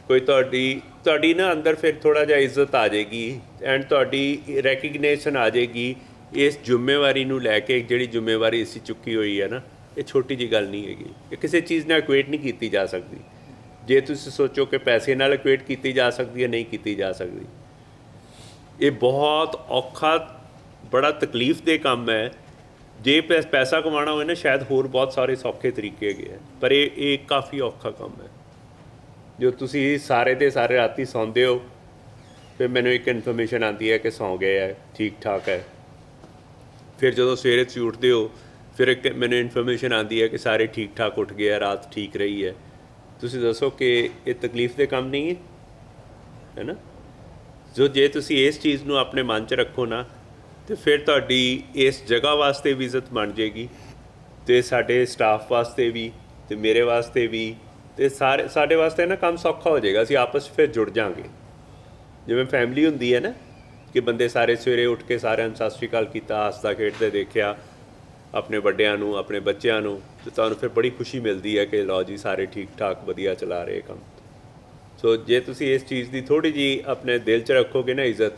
ਕੋਈ ਤੁਹਾਡੀ ਨਾ ਅੰਦਰ ਫਿਰ ਥੋੜ੍ਹਾ ਜਿਹਾ ਇੱਜ਼ਤ ਆ ਜਾਏਗੀ ਐਂਡ ਤੁਹਾਡੀ ਰੈਕਗਨੇਸ਼ਨ ਆ ਜਾਏਗੀ ਇਸ ਜ਼ਿੰਮੇਵਾਰੀ ਨੂੰ ਲੈ ਕੇ। ਜਿਹੜੀ ਜ਼ਿੰਮੇਵਾਰੀ ਅਸੀਂ ਚੁੱਕੀ ਹੋਈ ਹੈ ਨਾ, ਇਹ ਛੋਟੀ ਜਿਹੀ ਗੱਲ ਨਹੀਂ ਹੈਗੀ। ਇਹ ਕਿਸੇ ਚੀਜ਼ ਨਾਲ ਇਕੁਏਟ ਨਹੀਂ ਕੀਤੀ ਜਾ ਸਕਦੀ। ਜੇ ਤੁਸੀਂ ਸੋਚੋ ਕਿ ਪੈਸੇ ਨਾਲ ਇਕੁਏਟ ਕੀਤੀ ਜਾ ਸਕਦੀ ਹੈ, ਨਹੀਂ ਕੀਤੀ ਜਾ ਸਕਦੀ। ਇਹ ਬਹੁਤ ਔਖਾ, ਬੜਾ ਤਕਲੀਫ ਦੇ ਕੰਮ ਹੈ। ਜੇ ਪੈਸਾ ਕਮਾਉਣਾ ਹੋਵੇ ਨਾ, ਸ਼ਾਇਦ ਹੋਰ ਬਹੁਤ ਸਾਰੇ ਸੌਖੇ ਤਰੀਕੇ ਹੈਗੇ ਆ, ਪਰ ਇਹ ਕਾਫੀ ਔਖਾ ਕੰਮ ਹੈ। ਜੋ ਤੁਸੀਂ ਸਾਰੇ ਦੇ ਸਾਰੇ ਰਾਤੀ ਸੌਂਦੇ ਹੋ, ਫਿਰ ਮੈਨੂੰ ਇੱਕ ਇਨਫੋਰਮੇਸ਼ਨ ਆਉਂਦੀ ਹੈ ਕਿ ਸੌਂ ਗਏ ਹੈ, ਠੀਕ ਠਾਕ ਹੈ। ਫਿਰ ਜਦੋਂ ਸਵੇਰੇ ਤੁਸੀਂ ਉੱਠਦੇ ਹੋ, ਫਿਰ ਇੱਕ ਮੈਨੂੰ ਇਨਫੋਰਮੇਸ਼ਨ ਆਉਂਦੀ ਹੈ ਕਿ ਸਾਰੇ ਠੀਕ ਠਾਕ ਉੱਠ ਗਏ ਹੈ, ਰਾਤ ਠੀਕ ਰਹੀ ਹੈ। ਤੁਸੀਂ ਦੱਸੋ ਕਿ ਇਹ ਤਕਲੀਫ ਦੇ ਕੰਮ ਨਹੀਂ ਹੈ ਨਾ? ਜੇ ਤੁਸੀਂ ਇਸ ਚੀਜ਼ ਨੂੰ ਆਪਣੇ ਮਨ 'ਚ ਰੱਖੋ ਨਾ, ਅਤੇ ਫਿਰ ਤੁਹਾਡੀ ਇਸ ਜਗ੍ਹਾ ਵਾਸਤੇ ਵੀ ਇੱਜ਼ਤ ਬਣ ਜਾਏਗੀ ਅਤੇ ਸਾਡੇ ਸਟਾਫ ਵਾਸਤੇ ਵੀ ਅਤੇ ਮੇਰੇ ਵਾਸਤੇ ਵੀ, ਅਤੇ ਸਾਡੇ ਵਾਸਤੇ ਨਾ ਕੰਮ ਸੌਖਾ ਹੋ ਜਾਏਗਾ। ਅਸੀਂ ਆਪਸ 'ਚ ਫਿਰ ਜੁੜ ਜਾਵਾਂਗੇ। ਜਿਵੇਂ ਫੈਮਿਲੀ ਹੁੰਦੀ ਹੈ ਨਾ, ਕਿ ਬੰਦੇ ਸਾਰੇ ਸਵੇਰੇ ਉੱਠ ਕੇ ਸਾਰਿਆਂ ਨੂੰ ਸਤਿ ਸ਼੍ਰੀ ਅਕਾਲ ਕੀਤਾ, ਹੱਸਦਾ ਖੇਡਦੇ ਦੇਖਿਆ ਆਪਣੇ ਵੱਡਿਆਂ ਨੂੰ, ਆਪਣੇ ਬੱਚਿਆਂ ਨੂੰ, ਅਤੇ ਤੁਹਾਨੂੰ ਫਿਰ ਬੜੀ ਖੁਸ਼ੀ ਮਿਲਦੀ ਹੈ ਕਿ ਲਓ ਜੀ ਸਾਰੇ ਠੀਕ ਠਾਕ ਵਧੀਆ ਚਲਾ ਰਹੇ ਕੰਮ। ਸੋ ਜੇ ਤੁਸੀਂ ਇਸ ਚੀਜ਼ ਦੀ ਥੋੜ੍ਹੀ ਜਿਹੀ ਆਪਣੇ ਦਿਲ 'ਚ ਰੱਖੋਗੇ ਨਾ ਇੱਜ਼ਤ,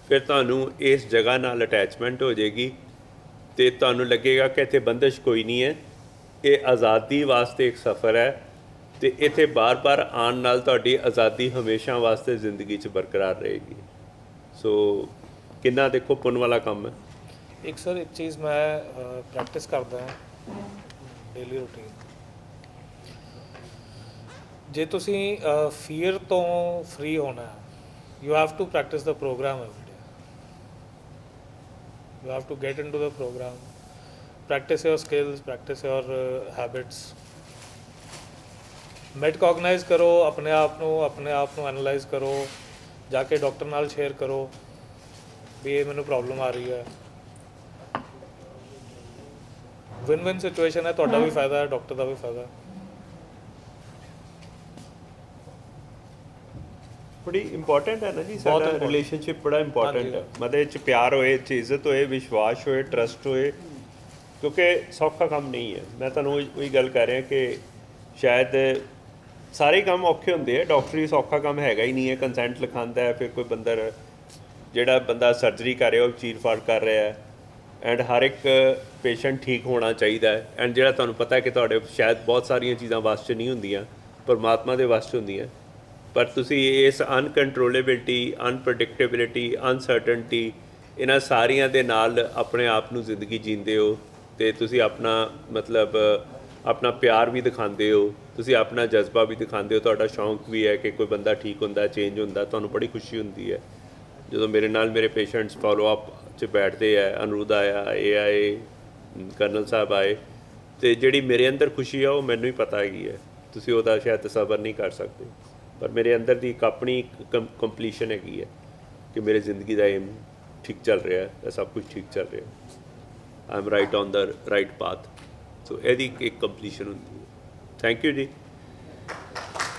ਫਿਰ ਤੁਹਾਨੂੰ ਇਸ ਜਗ੍ਹਾ ਨਾਲ ਅਟੈਚਮੈਂਟ ਹੋ ਜਾਏਗੀ ਅਤੇ ਤੁਹਾਨੂੰ ਲੱਗੇਗਾ ਕਿ ਇੱਥੇ ਬੰਦਿਸ਼ ਕੋਈ ਨਹੀਂ ਹੈ। ਇਹ ਆਜ਼ਾਦੀ ਵਾਸਤੇ ਇੱਕ ਸਫ਼ਰ ਹੈ ਅਤੇ ਇੱਥੇ ਬਾਰ-ਬਾਰ ਆਉਣ ਨਾਲ ਤੁਹਾਡੀ ਆਜ਼ਾਦੀ ਹਮੇਸ਼ਾ ਵਾਸਤੇ ਜ਼ਿੰਦਗੀ 'ਚ ਬਰਕਰਾਰ ਰਹੇਗੀ। ਸੋ ਕਿੰਨਾ ਦੇਖੋ ਪੁੰਨ ਵਾਲਾ ਕੰਮ ਹੈ। ਇੱਕ ਸਰ ਇੱਕ ਚੀਜ਼ ਮੈਂ ਪ੍ਰੈਕਟਿਸ ਕਰਦਾ ਹਾਂ ਡੇਲੀ ਰੂਟੀਨ। ਜੇ ਤੁਸੀਂ ਫੀਅਰ ਤੋਂ ਫ੍ਰੀ ਹੋਣਾ, you have to practice the program every day. You have to get into the program, practice your skills, practice your habits. ਮੈਟਕੋਗਨਾਈਜ਼ ਕਰੋ ਆਪਣੇ ਆਪ ਨੂੰ ਐਨਾਲਾਈਜ਼ ਕਰੋ, ਜਾ ਕੇ ਡਾਕਟਰ ਨਾਲ ਸ਼ੇਅਰ ਕਰੋ ਵੀ ਇਹ ਮੈਨੂੰ ਪ੍ਰੋਬਲਮ ਆ ਰਹੀ ਹੈ। ਵਿਨ ਸਿਚੁਏਸ਼ਨ ਹੈ, ਤੁਹਾਡਾ ਵੀ ਫਾਇਦਾ ਹੈ, ਡਾਕਟਰ ਦਾ ਵੀ ਫਾਇਦਾ ਹੈ। ਬੜੀ ਇੰਪੋਰਟੈਂਟ ਹੈ ਨਾ ਜੀ, ਸਾਡਾ ਰਿਲੇਸ਼ਨਸ਼ਿਪ ਬੜਾ ਇੰਪੋਰਟੈਂਟ ਹੈ। ਮਤਲਬ ਇਹ 'ਚ ਪਿਆਰ ਹੋਏ, ਇਹ 'ਚ ਇੱਜ਼ਤ ਹੋਏ, ਵਿਸ਼ਵਾਸ ਹੋਏ, ਟਰਸਟ ਹੋਏ, ਕਿਉਂਕਿ ਸੌਖਾ ਕੰਮ ਨਹੀਂ ਹੈ। ਮੈਂ ਤੁਹਾਨੂੰ ਉਹੀ ਗੱਲ ਕਰ ਰਿਹਾ ਕਿ ਸ਼ਾਇਦ ਸਾਰੇ ਕੰਮ ਔਖੇ ਹੁੰਦੇ ਆ, ਡਾਕਟਰੀ ਸੌਖਾ ਕੰਮ ਹੈਗਾ ਹੀ ਨਹੀਂ ਹੈ। ਕੰਸੈਂਟ ਲਿਖਾਉਂਦਾ ਹੈ, ਫਿਰ ਕੋਈ ਜਿਹੜਾ ਬੰਦਾ ਸਰਜਰੀ ਕਰ ਰਿਹਾ ਉਹ ਚੀਰ-ਫਾੜ ਕਰ ਰਿਹਾ ਹੈ, ਐਂਡ ਹਰ ਇੱਕ ਪੇਸ਼ੈਂਟ ਠੀਕ ਹੋਣਾ ਚਾਹੀਦਾ ਹੈ। ਐਂਡ ਜਿਹੜਾ ਤੁਹਾਨੂੰ ਪਤਾ ਹੈ ਕਿ ਤੁਹਾਡੇ ਸ਼ਾਇਦ ਬਹੁਤ ਸਾਰੀਆਂ ਚੀਜ਼ਾਂ ਵੱਸ 'ਚ ਨਹੀਂ ਹੁੰਦੀਆਂ, ਪਰਮਾਤਮਾ ਦੇ ਵੱਸ 'ਚ ਹੁੰਦੀਆਂ, ਪਰ ਤੁਸੀਂ ਇਸ ਅਨਕੰਟਰੋਲੇਬਿਲਟੀ, ਅਨਪ੍ਰੈਡਿਕਟੇਬਿਲਿਟੀ, ਅਨਸਰਟਨਟੀ, ਇਹਨਾਂ ਸਾਰੀਆਂ ਦੇ ਨਾਲ ਆਪਣੇ ਆਪ ਨੂੰ ਜ਼ਿੰਦਗੀ ਜੀਂਦੇ ਹੋ ਤੇ ਤੁਸੀਂ ਆਪਣਾ ਮਤਲਬ ਆਪਣਾ ਪਿਆਰ ਵੀ ਦਿਖਾਉਂਦੇ ਹੋ, ਤੁਸੀਂ ਆਪਣਾ ਜਜ਼ਬਾ ਵੀ ਦਿਖਾਉਂਦੇ ਹੋ, ਤੁਹਾਡਾ ਸ਼ੌਂਕ ਵੀ ਹੈ ਕਿ ਕੋਈ ਬੰਦਾ ਠੀਕ ਹੁੰਦਾ, ਚੇਂਜ ਹੁੰਦਾ, ਤੁਹਾਨੂੰ ਬੜੀ ਖੁਸ਼ੀ ਹੁੰਦੀ ਹੈ ਜਦੋਂ ਮੇਰੇ ਨਾਲ ਮੇਰੇ ਪੇਸ਼ੈਂਟਸ ਫੋਲੋ ਅਪ 'ਚ ਬੈਠਦੇ ਹੈ। ਅਨੁਰੂਧ ਆਇਆ, ਇਹ ਆਏ, ਕਰਨਲ ਸਾਹਿਬ ਆਏ, ਤੇ ਜਿਹੜੀ ਮੇਰੇ ਅੰਦਰ ਖੁਸ਼ੀ ਆ ਉਹ ਮੈਨੂੰ ਹੀ ਪਤਾ ਹੈਗੀ ਹੈ, ਤੁਸੀਂ ਉਹਦਾ ਸ਼ਾਇਦ ਤਸੱਵਰ ਨਹੀਂ ਕਰ ਸਕਦੇ, ਪਰ ਮੇਰੇ ਅੰਦਰ ਦੀ ਇੱਕ ਆਪਣੀ ਕੰਪਲੀਸ਼ਨ ਹੈਗੀ ਹੈ ਕਿ ਮੇਰੇ ਜ਼ਿੰਦਗੀ ਦਾ ਏਮ ਠੀਕ ਚੱਲ ਰਿਹਾ ਹੈ, ਸਭ ਕੁਝ ਠੀਕ ਚੱਲ ਰਿਹਾ I am right on the right path. So ਇਹਦੀ ਇੱਕ ਕੰਪਲੀਸ਼ਨ ਹੁੰਦੀ ਹੈ। ਥੈਂਕ ਯੂ ਜੀ।